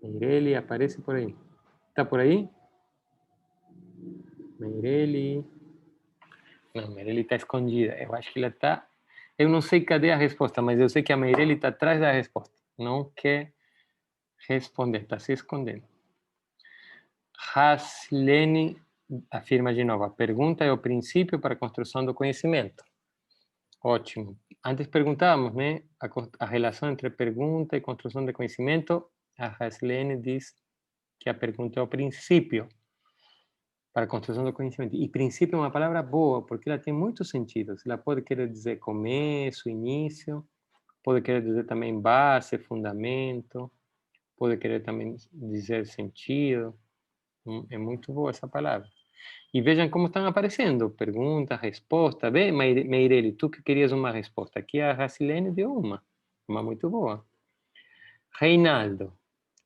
Meireli, aparece por aí. Está por aí? Meireli. Não, Meireli está escondida. Eu acho que ela está... Eu não sei cadê a resposta, mas eu sei que a Meireli está atrás da resposta. Não quer responder, está se escondendo. Haslene afirma de novo, a pergunta é o princípio para a construção do conhecimento. Ótimo. Antes perguntávamos, né, a relação entre pergunta e construção de conhecimento. A Haslene diz que a pergunta é o princípio para a construção do conhecimento. E princípio é uma palavra boa, porque ela tem muitos sentidos. Ela pode querer dizer começo, início, pode querer dizer também base, fundamento, pode querer também dizer sentido. É muito boa essa palavra. E vejam como estão aparecendo. Pergunta, resposta. Vê, Meireli, tu que querias uma resposta. Aqui a Racilene deu uma muito boa. Reinaldo.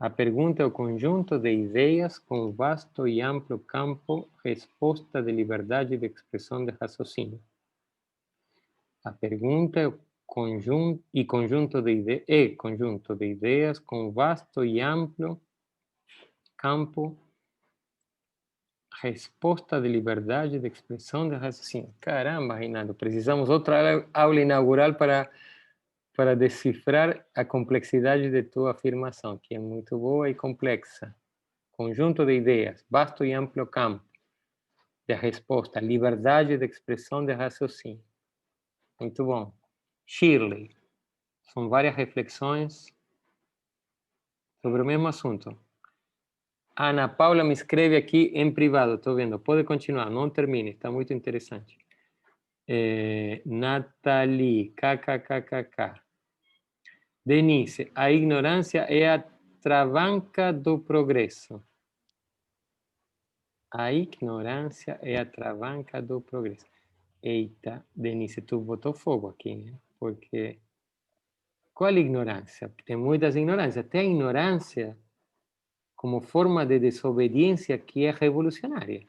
A pergunta é o conjunto de ideias com vasto e amplo campo, resposta de liberdade de expressão de raciocínio. A pergunta é o conjunto de ideias com vasto e amplo campo, resposta de liberdade de expressão de raciocínio. Caramba, Reinaldo, precisamos outra aula inaugural para decifrar a complexidade de tua afirmação, que é muito boa e complexa. Conjunto de ideias, vasto e amplo campo de resposta, liberdade de expressão de raciocínio. Muito bom. Shirley, são várias reflexões sobre o mesmo assunto. Ana Paula me escreve aqui em privado, estou vendo. Pode continuar, não termine, está muito interessante. Nathalie, kkkk. Denise, a ignorância é a travanca do progresso. A ignorância é a travanca do progresso. Eita, Denise, tu botou fogo aqui, né? Porque qual ignorância? Tem muitas ignorâncias. Tem a ignorância como forma de desobediência que é revolucionária.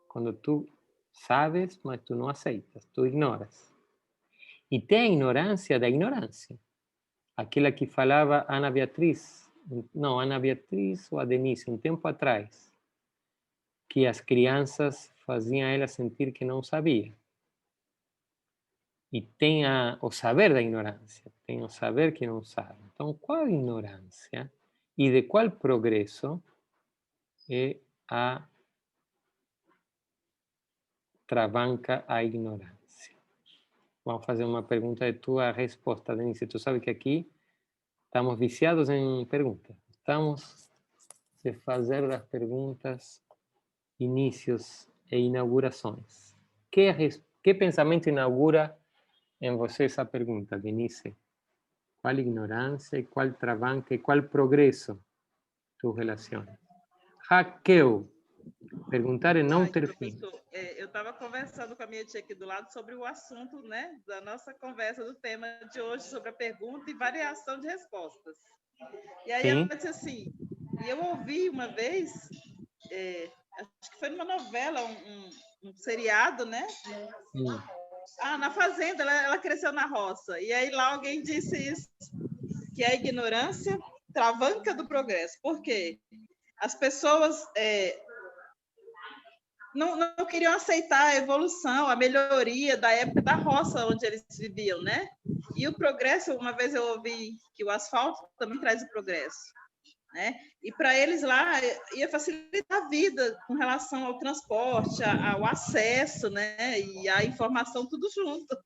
Quando tu sabes, mas tu não aceitas, tu ignoras. E tem a ignorância da ignorância. Aquela que falava Ana Beatriz ou a Denise, um tempo atrás, que as crianças faziam ela sentir que não sabia. E tem o saber da ignorância, tem o saber que não sabe. Então, qual ignorância e de qual progresso é a travanca a ignorância? Vamos fazer uma pergunta de tua resposta, Denise. Tu sabe que aqui estamos viciados em perguntas. Estamos de fazer as perguntas, inícios e inaugurações. Que pensamento inaugura em você essa pergunta, Denise? Qual ignorância e qual travanca e qual progresso tu relaciona? Raquel, perguntar e não ter fim. Eu estava conversando com a minha tia aqui do lado sobre o assunto, né, da nossa conversa, do tema de hoje, sobre a pergunta e variação de respostas. E aí ela disse assim, e eu ouvi uma vez, acho que foi numa novela, um seriado, né? Na Fazenda, ela cresceu na roça. E aí lá alguém disse isso, que a ignorância travanca do progresso. Por quê? As pessoas não queriam aceitar a evolução, a melhoria da época da roça onde eles viviam, né? E o progresso, uma vez eu ouvi que o asfalto também traz o progresso, né? E para eles lá ia facilitar a vida com relação ao transporte, ao acesso, né? E a informação, tudo junto.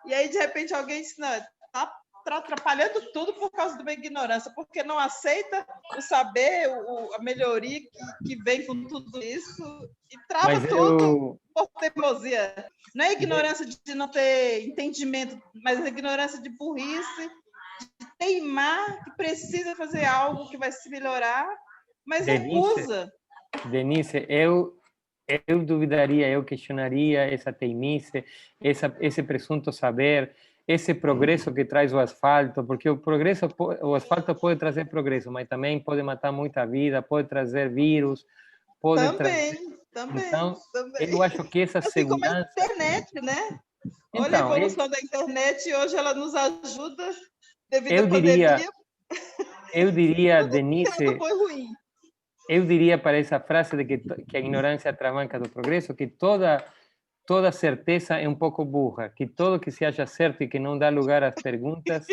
E aí, de repente, alguém disse, não, está atrapalhando tudo por causa de uma ignorância, porque não aceita o saber, a melhoria que vem com tudo isso e trava tudo por teimosia. Não é ignorância de não ter entendimento, mas é ignorância de burrice, de teimar que precisa fazer algo que vai se melhorar, mas recusa. Denise, eu duvidaria, eu questionaria essa teimice, esse presunto saber, esse progresso que traz o asfalto, porque o asfalto pode trazer progresso, mas também pode matar muita vida, pode trazer vírus, pode trazer... Também. Então, eu acho que essa segurança... Como a internet, né? Olha a evolução da internet, hoje ela nos ajuda devido à pandemia. Eu diria, Denise... Foi ruim. eu diria para essa frase de que a ignorância atravanca do progresso, que toda certeza é um pouco burra, que todo que se acha certo e que não dá lugar às perguntas,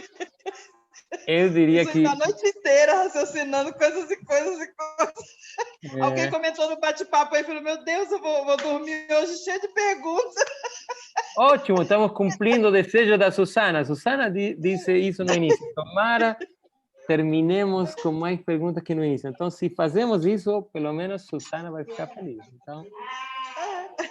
eu diria Isso que... a noite inteira raciocinando coisas e coisas e coisas. Alguém comentou no bate-papo aí, falou, meu Deus, eu vou dormir hoje cheio de perguntas. Ótimo, estamos cumprindo o desejo da Susana. Susana disse isso no início. Tomara terminemos com mais perguntas que no início. Então, se fazemos isso, pelo menos Susana vai ficar feliz. Então,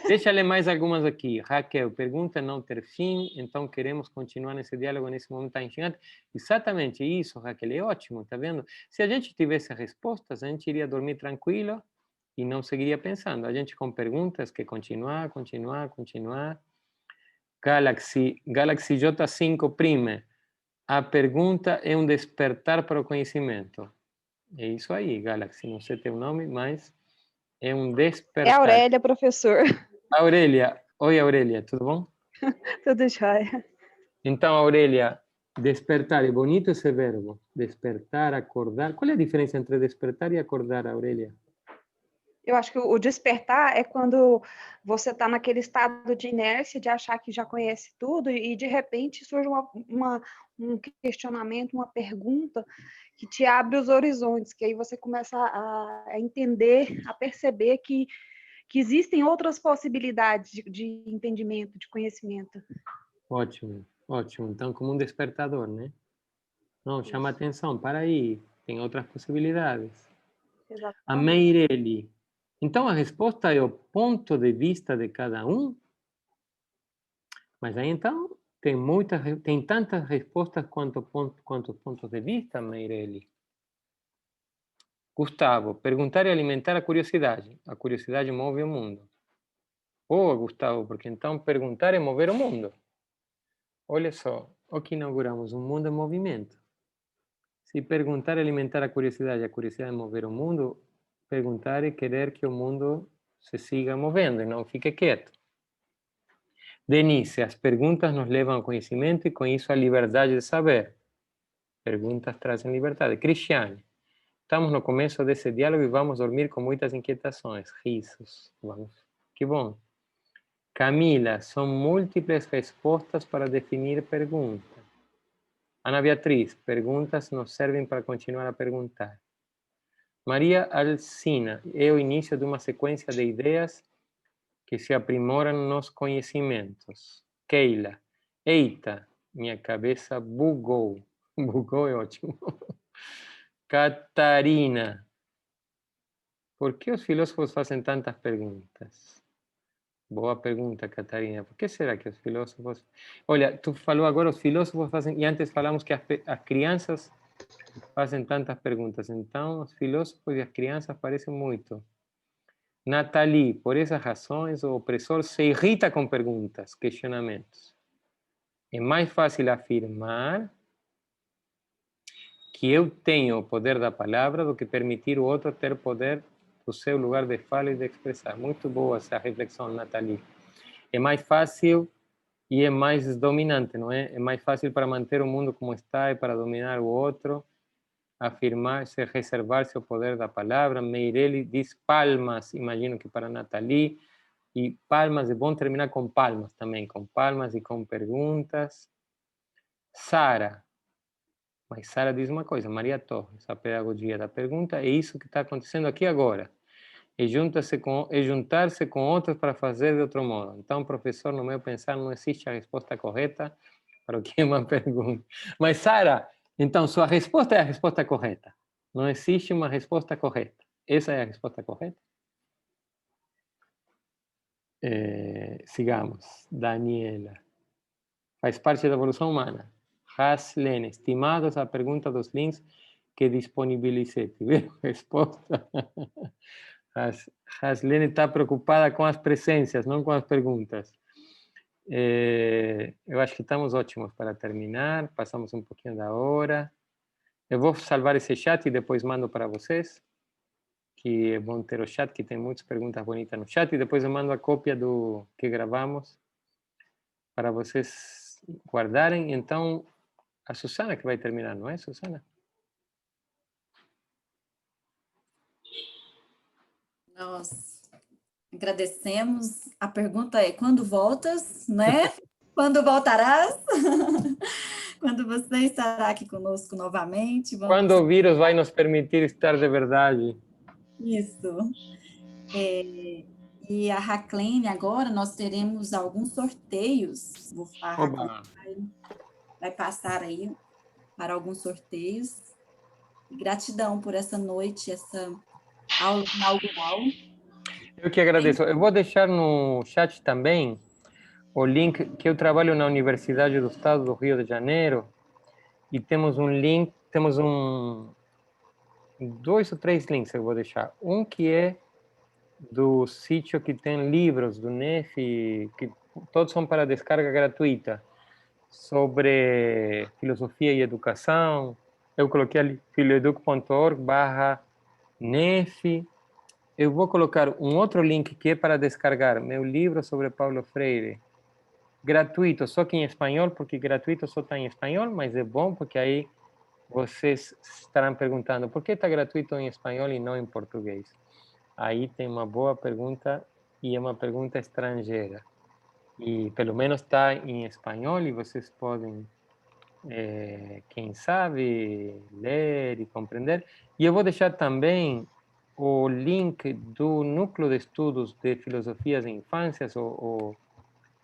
deixa eu ler mais algumas aqui. Raquel, pergunta não ter fim, então queremos continuar nesse diálogo nesse momento tão instigante. Exatamente isso, Raquel, é ótimo, tá vendo? Se a gente tivesse respostas, a gente iria dormir tranquilo e não seguiria pensando. A gente com perguntas que continuar. Galaxy J5 Prime. A pergunta é um despertar para o conhecimento. É isso aí, Galaxy. Não sei teu nome, mas é um despertar. É a Aurélia, professor. Aurélia. Oi, Aurélia, tudo bom? Tudo jóia. Então, Aurélia, despertar, é bonito esse verbo. Despertar, acordar. Qual é a diferença entre despertar e acordar, Aurélia? Eu acho que o despertar é quando você está naquele estado de inércia, de achar que já conhece tudo, e de repente surge um questionamento, uma pergunta que te abre os horizontes, que aí você começa a entender, a perceber que existem outras possibilidades de entendimento, de conhecimento. Ótimo, ótimo. Então, como um despertador, né? Não, chama atenção, para aí, tem outras possibilidades. Exatamente. A Meireli. Então, a resposta é o ponto de vista de cada um? Mas aí, então, tem tantas respostas quanto pontos de vista, Meireli. Gustavo, perguntar e alimentar a curiosidade. A curiosidade move o mundo. Boa, Gustavo, porque então perguntar é mover o mundo. Olha só, o que inauguramos, um mundo em movimento. Se perguntar e alimentar a curiosidade mover o mundo, perguntar é querer que o mundo se siga movendo e não fique quieto. Denise, as perguntas nos levam ao conhecimento e com isso à liberdade de saber. Perguntas trazem liberdade. Cristiane, estamos no começo desse diálogo e vamos dormir com muitas inquietações, risos. Vamos. Que bom. Camila, são múltiplas respostas para definir pergunta. Ana Beatriz, perguntas nos servem para continuar a perguntar. Maria Alcina, é o início de uma sequência de ideias que se aprimoram nos conhecimentos. Keila, eita, minha cabeça bugou. Bugou é ótimo. Catarina, por que os filósofos fazem tantas perguntas? Boa pergunta, Catarina. Por que será que os filósofos... Olha, tu falou agora os filósofos fazem... E antes falamos que as crianças fazem tantas perguntas. Então, os filósofos e as crianças parecem muito. Nathalie, por essas razões, o opressor se irrita com perguntas, questionamentos. É mais fácil afirmar que eu tenho o poder da palavra do que permitir o outro ter poder do seu lugar de fala e de expressar. Muito boa essa reflexão, Nathalie. É mais fácil e é mais dominante, não é? É mais fácil para manter o mundo como está e para dominar o outro, afirmar-se, reservar-se o poder da palavra. Meireli diz palmas, imagino que para Nathalie, e palmas, é bom terminar com palmas também, com palmas e com perguntas. Sara, mas Sara diz uma coisa, Maria Torres, a pedagogia da pergunta, é isso que está acontecendo aqui agora. É juntar-se com outros para fazer de outro modo. Então, professor, no meu pensar, não existe a resposta correta para o que é uma pergunta. Mas, Sara, então, sua resposta é a resposta correta. Não existe uma resposta correta. Essa é a resposta correta? Sigamos. Daniela. Faz parte da evolução humana. Haslene, estimados, a pergunta dos links que disponibilizei. Tiveram resposta? Haslene está preocupada com as presenças, não com as perguntas. Eu acho que estamos ótimos para terminar. Passamos um pouquinho da hora. Eu vou salvar esse chat e depois mando para vocês, que é bom ter o chat, que tem muitas perguntas bonitas no chat, e depois eu mando a cópia do que gravamos para vocês guardarem. Então, a Susana que vai terminar, não é, Susana? Nós agradecemos. A pergunta é: quando voltas, né? Quando voltarás? Quando você estará aqui conosco novamente? Quando o vírus vai nos permitir estar de verdade? Isso. E a Raclene, agora nós teremos alguns sorteios. A Raclene vai passar aí para alguns sorteios. E gratidão por essa noite, essa aula inaugural. Eu que agradeço. Eu vou deixar no chat também o link que eu trabalho na Universidade do Estado do Rio de Janeiro e temos um link, temos 2 ou 3 links eu vou deixar. Um que é do sítio que tem livros do NEF, que todos são para descarga gratuita, sobre filosofia e educação. Eu coloquei ali filoeduc.org/NEF. Eu vou colocar um outro link que é para descargar meu livro sobre Paulo Freire, gratuito, só que em espanhol, porque gratuito só está em espanhol, mas é bom porque aí vocês estarão perguntando por que está gratuito em espanhol e não em português. Aí tem uma boa pergunta e é uma pergunta estrangeira. E pelo menos está em espanhol e vocês podem, quem sabe, ler e compreender. E eu vou deixar também o link do Núcleo de Estudos de Filosofias e Infâncias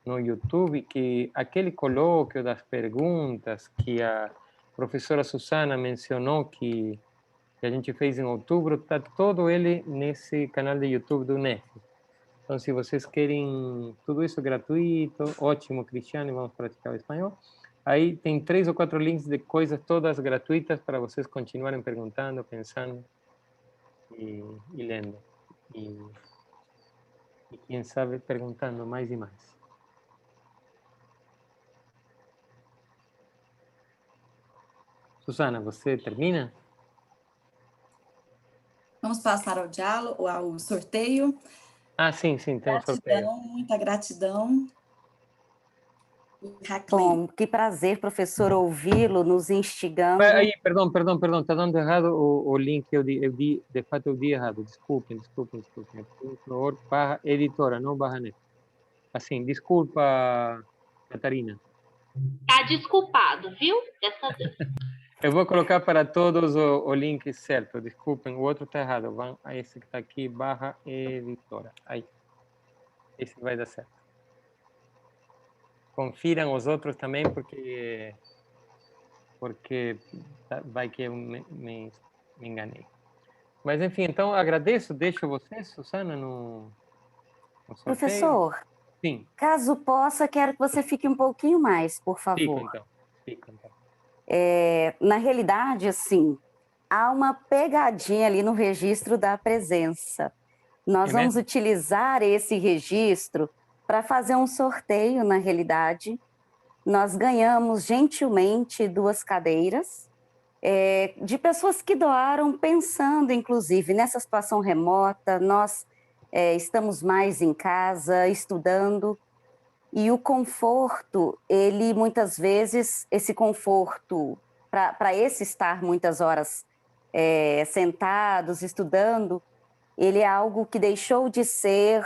no YouTube, que aquele colóquio das perguntas que a professora Susana mencionou que a gente fez em outubro, está todo ele nesse canal de YouTube do NEF. Então, se vocês querem tudo isso gratuito, ótimo, Cristiano, vamos praticar o espanhol. Aí tem 3 ou 4 links de coisas todas gratuitas para vocês continuarem perguntando, pensando e lendo. E quem sabe perguntando mais e mais. Susana, você termina? Vamos passar ao diálogo, ao sorteio. Sim, tem um sorteio. Muita gratidão. Bom, que prazer, professor, ouvi-lo, nos instigando. Aí, perdão, está dando errado o link, de fato eu di errado, desculpem. /editora, não /net. Assim, desculpa, Catarina. Tá desculpado, viu? Dessa vez. Eu vou colocar para todos o link certo, desculpem, o outro está errado, vão a esse que está aqui, /editora, aí, esse vai dar certo. Confiram os outros também, porque vai que eu me enganei. Mas, enfim, então, agradeço, deixo você, Susana, no sorteio. Professor, sim. Caso possa, quero que você fique um pouquinho mais, por favor. Fica, então. Na realidade, assim, há uma pegadinha ali no registro da presença. Nós vamos utilizar esse registro para fazer um sorteio, na realidade. Nós ganhamos gentilmente 2 cadeiras de pessoas que doaram, pensando, inclusive, nessa situação remota. Nós estamos mais em casa, estudando, e o conforto, ele muitas vezes, esse conforto, para esse estar muitas horas sentados, estudando, ele é algo que deixou de ser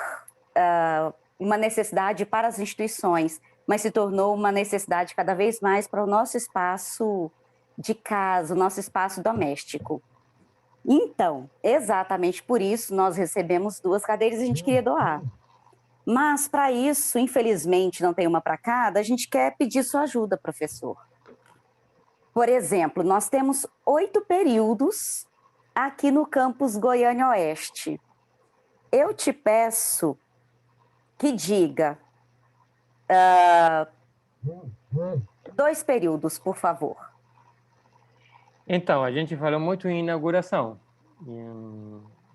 uma necessidade para as instituições, mas se tornou uma necessidade cada vez mais para o nosso espaço de casa, o nosso espaço doméstico. Então, exatamente por isso, nós recebemos 2 cadeiras e a gente queria doar. Mas, para isso, infelizmente, não tem uma para cada, a gente quer pedir sua ajuda, professor. Por exemplo, nós temos 8 períodos aqui no campus Goiânia Oeste. Eu te peço que diga 2 períodos, por favor. Então, a gente falou muito em inauguração.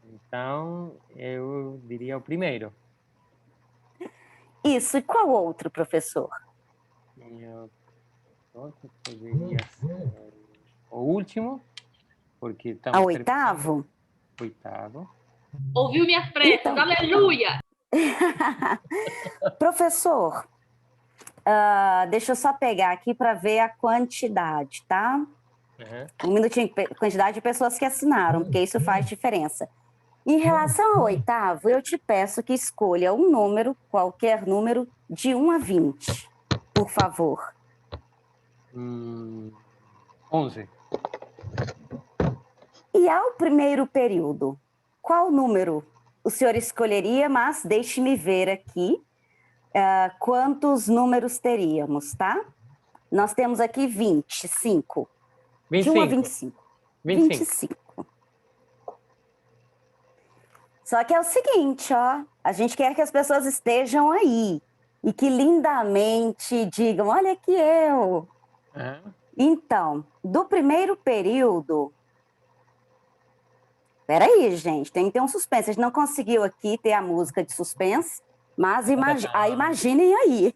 Então, eu diria o primeiro. Isso, e qual outro, professor? Outro poderia ser o último, porque estamos... A oitavo? Oitavo. Ouviu minhas preces, então... Aleluia! Professor, deixa eu só pegar aqui para ver a quantidade, tá? Um minutinho, quantidade de pessoas que assinaram, porque isso faz diferença. Em relação ao oitavo, eu te peço que escolha um número, qualquer número, de 1 a 20, por favor. 11. E ao primeiro período, qual número o senhor escolheria? Mas deixe-me ver aqui quantos números teríamos, tá? Nós temos aqui 25. 25. De 1 a 25. 25. Só que é o seguinte, ó, a gente quer que as pessoas estejam aí e que lindamente digam, olha aqui eu. Então, do primeiro período... Peraí, gente, tem que ter um suspense. A gente não conseguiu aqui ter a música de suspense, mas imaginem aí.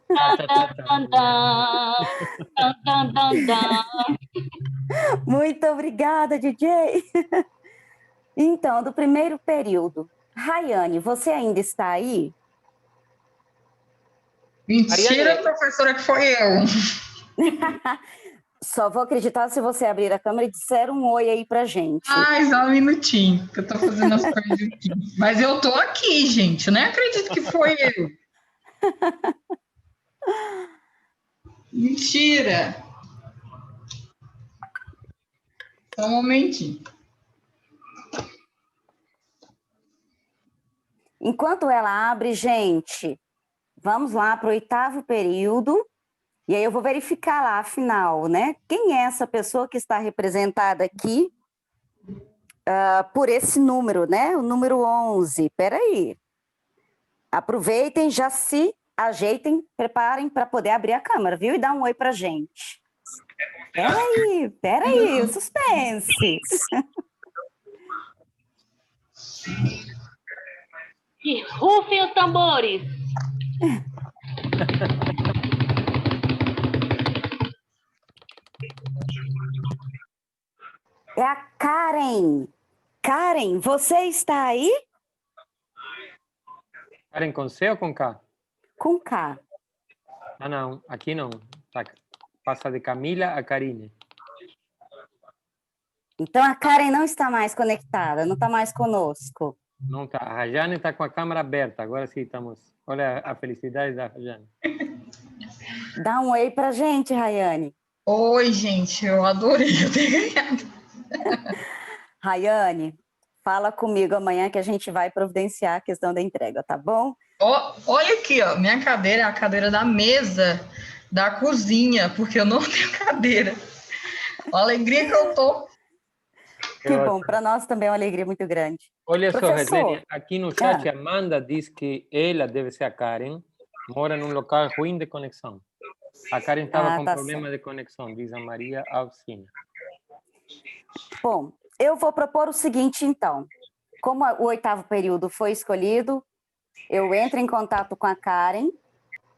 Muito obrigada, DJ. Então, do primeiro período. Rayane, você ainda está aí? Mentira, professora, que foi eu. Só vou acreditar se você abrir a câmera e disser um oi aí pra gente. Ai, só um minutinho, que eu tô fazendo as coisas aqui. Mas eu tô aqui, gente, eu nem acredito que foi eu. Mentira. Só um momentinho. Enquanto ela abre, gente, vamos lá para o oitavo período, e aí eu vou verificar lá, afinal, né? Quem é essa pessoa que está representada aqui por esse número, né? O número 11. Peraí. Aproveitem, já se ajeitem, preparem para poder abrir a câmera, viu? E dar um oi para a gente. Peraí, o suspense. E rufem os tambores. É a Karen. Karen, você está aí? Karen com C ou com K? Com K. Ah, não. Aqui não. Tá. Passa de Camila a Karine. Então a Karen não está mais conectada, não está mais conosco. Não está. A Rayane está com a câmera aberta. Agora sim estamos. Olha a felicidade da Rayane. Dá um oi pra gente, Rayane. Oi, gente. Eu adorei eu ter ganhado. Rayane, fala comigo amanhã que a gente vai providenciar a questão da entrega, tá bom? Olha aqui, ó. Minha cadeira é a cadeira da mesa da cozinha, porque eu não tenho cadeira. A alegria que eu tô. Que bom, para nós também é uma alegria muito grande. Olha só, Professor, Reslene, aqui no chat a Amanda diz que ela deve ser a Karen, mora num local ruim de conexão. A Karen estava com problema de conexão, diz a Maria Alcina. Bom, eu vou propor o seguinte, então. Como o oitavo período foi escolhido, eu entro em contato com a Karen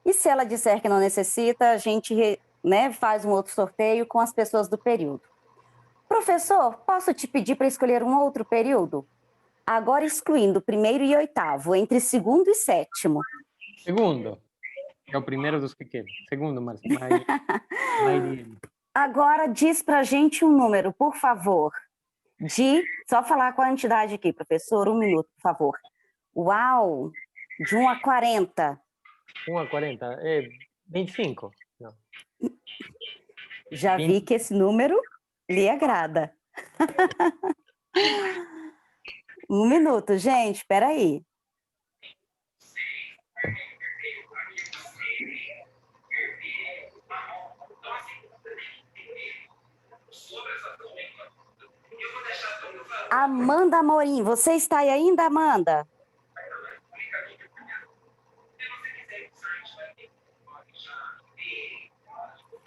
e se ela disser que não necessita, a gente faz um outro sorteio com as pessoas do período. Professor, posso te pedir para escolher um outro período? Agora excluindo primeiro e oitavo, entre segundo e sétimo. Segundo. É o primeiro dos pequenos. Segundo, mas Agora diz para a gente um número, por favor. Só falar com a entidade aqui, professor, 1 minuto, por favor. Uau! De 1 a 40. 1 a 40? É 25. Não. Já 20. Vi que esse número lhe agrada. 1 minuto, gente, espera aí. Amanda Amorim, você está aí ainda, Amanda?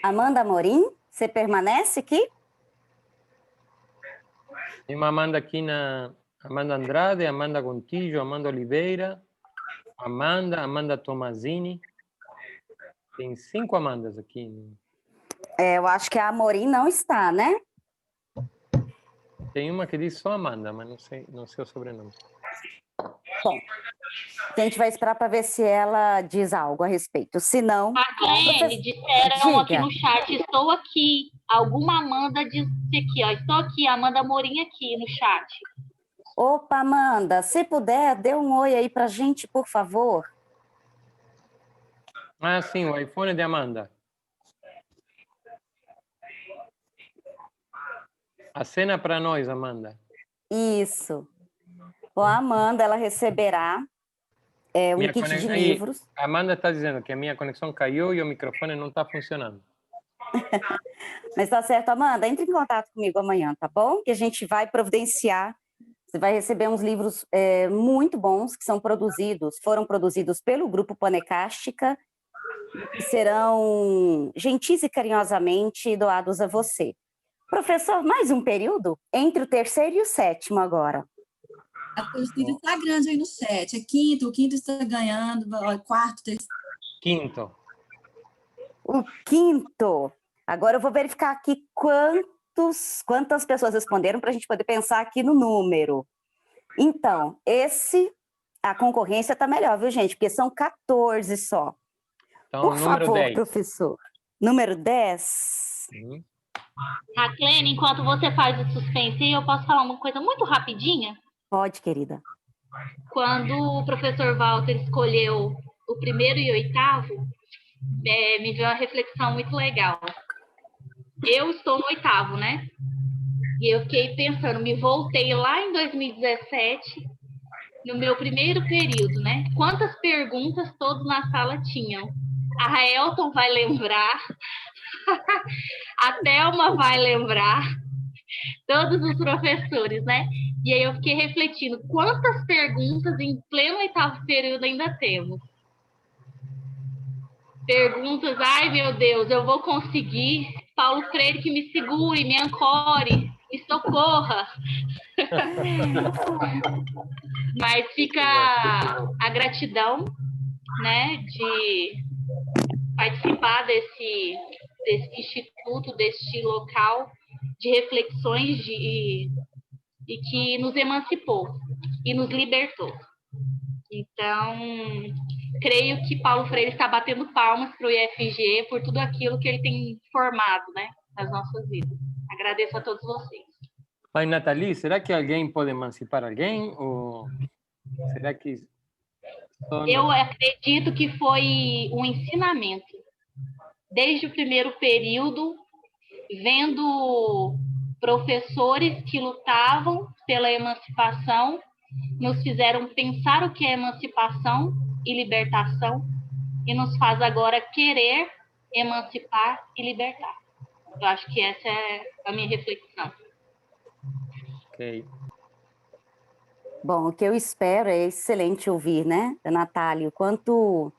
Amanda Amorim, você permanece aqui? Tem uma Amanda aqui Amanda Andrade, Amanda Gontijo, Amanda Oliveira, Amanda Tomazini. Tem 5 Amandas aqui. Eu acho que a Amorim não está, né? Tem uma que diz só Amanda, mas não sei o sobrenome. Bom, a gente vai esperar para ver se ela diz algo a respeito. Se não... Marlene, disseram aqui no chat, estou aqui. Alguma Amanda disse aqui, ó, estou aqui, Amanda Amorim aqui no chat. Opa, Amanda, se puder, dê um oi aí para a gente, por favor. Ah, sim, o iPhone de Amanda. Acena para nós, Amanda. Isso. Bom, a Amanda, ela receberá um kit de livros. A Amanda está dizendo que a minha conexão caiu e o microfone não está funcionando. Mas tá certo, Amanda, entre em contato comigo amanhã, tá bom? Que a gente vai providenciar. Você vai receber uns livros muito bons que foram produzidos pelo Grupo Panecástica e serão gentis e carinhosamente doados a você. Professor, mais um período? Entre o 3º e o 7º agora. A torcida está grande aí no chat. É quinto, o quinto está ganhando, quarto, terceiro. Quinto. O quinto. Agora eu vou verificar aqui quantas pessoas responderam para a gente poder pensar aqui no número. Então, a concorrência está melhor, viu, gente? Porque são 14 só. Então, por favor, 10. Professor. Número 10. Sim. Raclene, enquanto você faz o suspense, eu posso falar uma coisa muito rapidinha? Pode, querida. Quando o professor Walter escolheu o 1º e 8º, me veio uma reflexão muito legal. Eu estou no 8º, né? E eu fiquei pensando, me voltei lá em 2017, no meu primeiro período, né? Quantas perguntas todos na sala tinham? A Raelton vai lembrar, a Thelma vai lembrar, todos os professores, né? E aí eu fiquei refletindo, quantas perguntas em pleno 8º período ainda temos? Perguntas, ai meu Deus, eu vou conseguir. Paulo Freire que me segure, me ancore, me socorra. Mas fica a gratidão, né, de participar desse instituto, deste local de reflexões e que nos emancipou e nos libertou. Então, creio que Paulo Freire está batendo palmas para o IFG por tudo aquilo que ele tem formado, né, nas nossas vidas. Agradeço a todos vocês. Mas, Nathalie, será que alguém pode emancipar alguém? Ou será que... Eu acredito que foi um ensinamento. Desde o primeiro período, vendo professores que lutavam pela emancipação, nos fizeram pensar o que é emancipação e libertação, e nos faz agora querer emancipar e libertar. Eu acho que essa é a minha reflexão. Ok. Bom, o que eu espero é excelente ouvir, né, Natália, o quanto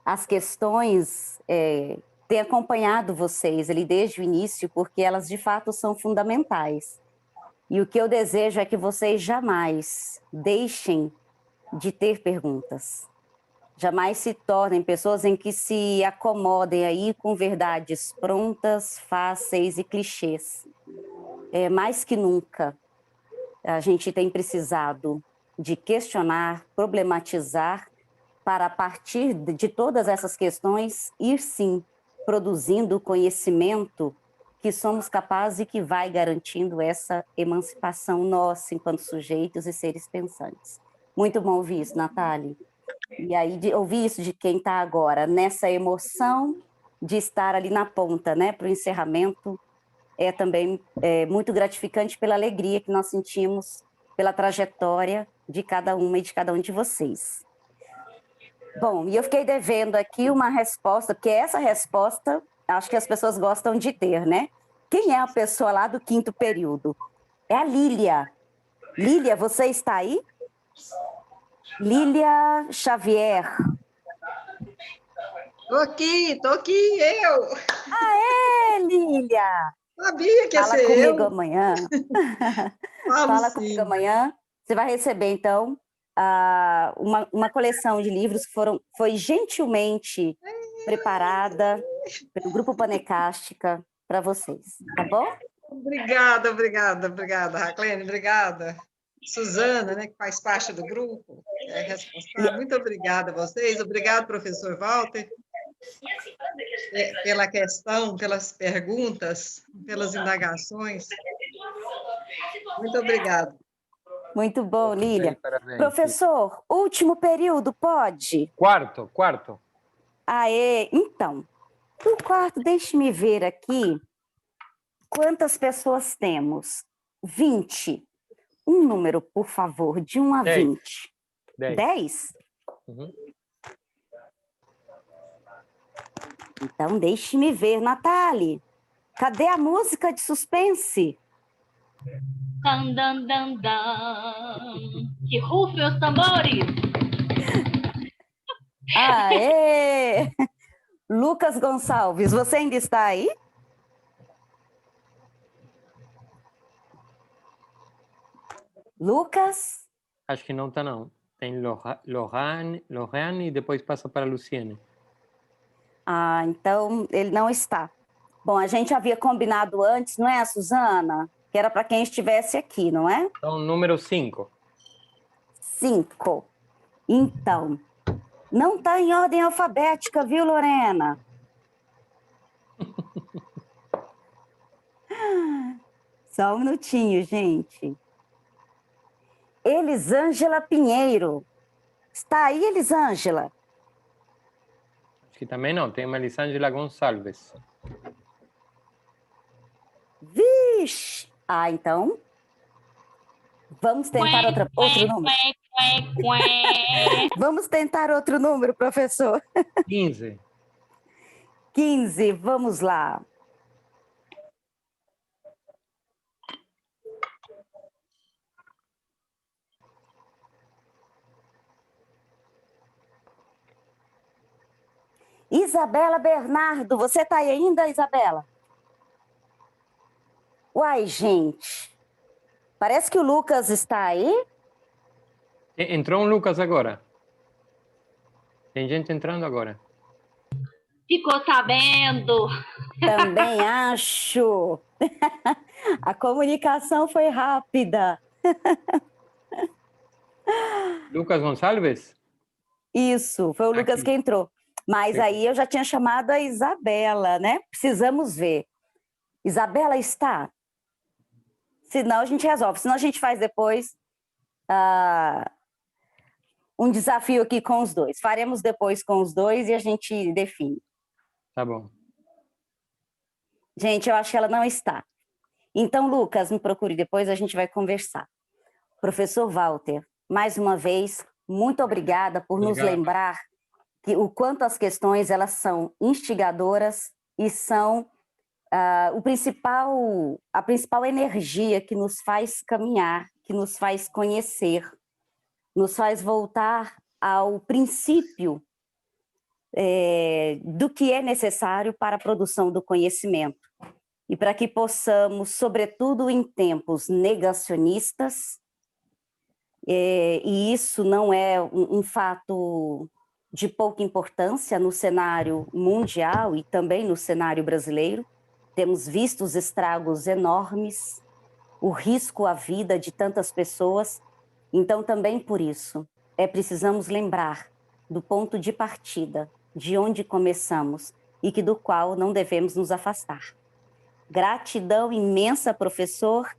as questões têm acompanhado vocês ali desde o início, porque elas de fato são fundamentais. E o que eu desejo é que vocês jamais deixem de ter perguntas. Jamais se tornem pessoas em que se acomodem aí com verdades prontas, fáceis e clichês. Mais que nunca, a gente tem precisado de questionar, problematizar, para a partir de todas essas questões ir sim produzindo conhecimento que somos capazes e que vai garantindo essa emancipação nossa enquanto sujeitos e seres pensantes. Muito bom ouvir isso, Natália. E aí, ouvir isso de quem está agora, nessa emoção de estar ali na ponta, né, para o encerramento, é também muito gratificante pela alegria que nós sentimos pela trajetória de cada uma e de cada um de vocês. Bom, e eu fiquei devendo aqui uma resposta, porque essa resposta acho que as pessoas gostam de ter, né? Quem é a pessoa lá do 5º período? É a Lília. Lília, você está aí? Lília Xavier. Tô aqui, eu. Aê, Lília! Sabia que ia Fala ser comigo eu. amanhã. Fala comigo amanhã. Você vai receber, então, uma coleção de livros que foi gentilmente preparada pelo Grupo Panecástica para vocês, tá bom? Obrigada, Raclene, obrigada. Suzana, né, que faz parte do grupo, é responsável. Muito obrigada a vocês, obrigado, professor Walter, pela questão, pelas perguntas, pelas indagações. Muito obrigado. Muito bom, Lília. Parabéns. Professor, último período, pode? Quarto. Aê, então, no quarto, deixe-me ver aqui quantas pessoas temos. 20. Um número, por favor, de 1 a 20. 10? Uhum. Então, deixe-me ver, Natália. Cadê a música de suspense? Dan, dan, dan, dan. Que rufem os tambores. Aê! Lucas Gonçalves, você ainda está aí? Lucas? Acho que não está, não. Tem Lorraine e depois passa para a Luciene. Ah, então ele não está. Bom, a gente havia combinado antes, não é, Suzana? Que era para quem estivesse aqui, não é? Então, número 5. 5. Então, não está em ordem alfabética, viu, Lorena? Só um minutinho, gente. Elisângela Pinheiro. Está aí, Elisângela? Acho que também não. Tem uma Elisângela Gonçalves. Vixe! Ah, então... Vamos tentar outro número. Vamos tentar outro número, professor. 15. 15, vamos lá. Isabela Bernardo, você está aí ainda, Isabela? Uai, gente. Parece que o Lucas está aí. Entrou um Lucas agora. Tem gente entrando agora. Ficou sabendo. Também acho. A comunicação foi rápida. Lucas Gonçalves? Isso, foi o Lucas que entrou. Mas aí eu já tinha chamado a Isabela, né? Precisamos ver. Isabela está? Senão a gente resolve. Senão a gente faz depois um desafio aqui com os dois. Faremos depois com os dois e a gente define. Tá bom. Gente, eu acho que ela não está. Então, Lucas, me procure depois, a gente vai conversar. Professor Walter, mais uma vez, muito obrigada por nos lembrar que o quanto as questões elas são instigadoras e são a principal energia que nos faz caminhar, que nos faz conhecer, nos faz voltar ao princípio do que é necessário para a produção do conhecimento. E para que possamos, sobretudo em tempos negacionistas, e isso não é um fato de pouca importância no cenário mundial e também no cenário brasileiro, temos visto os estragos enormes, o risco à vida de tantas pessoas. Então, também por isso, precisamos lembrar do ponto de partida, de onde começamos e do qual não devemos nos afastar. Gratidão imensa, professor,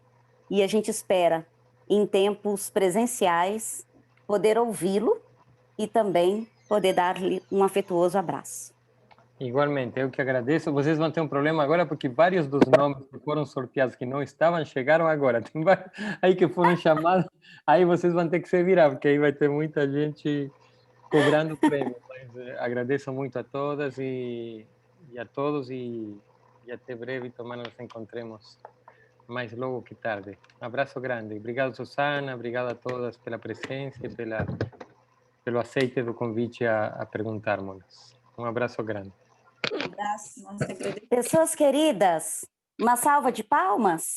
e a gente espera, em tempos presenciais, poder ouvi-lo e também poder dar-lhe um afetuoso abraço. Igualmente, eu que agradeço. Vocês vão ter um problema agora, porque vários dos nomes que foram sorteados que não estavam, chegaram agora. Tem vários aí que foram chamados, aí vocês vão ter que se virar, porque aí vai ter muita gente cobrando prêmio. Mas agradeço muito a todas e a todos, e até breve, tomara nos encontremos mais logo que tarde. Um abraço grande. Obrigado, Susana. Obrigado a todas pela presença e pelo aceite do convite a perguntarmos. Um abraço grande. Um abraço. Pessoas queridas, uma salva de palmas.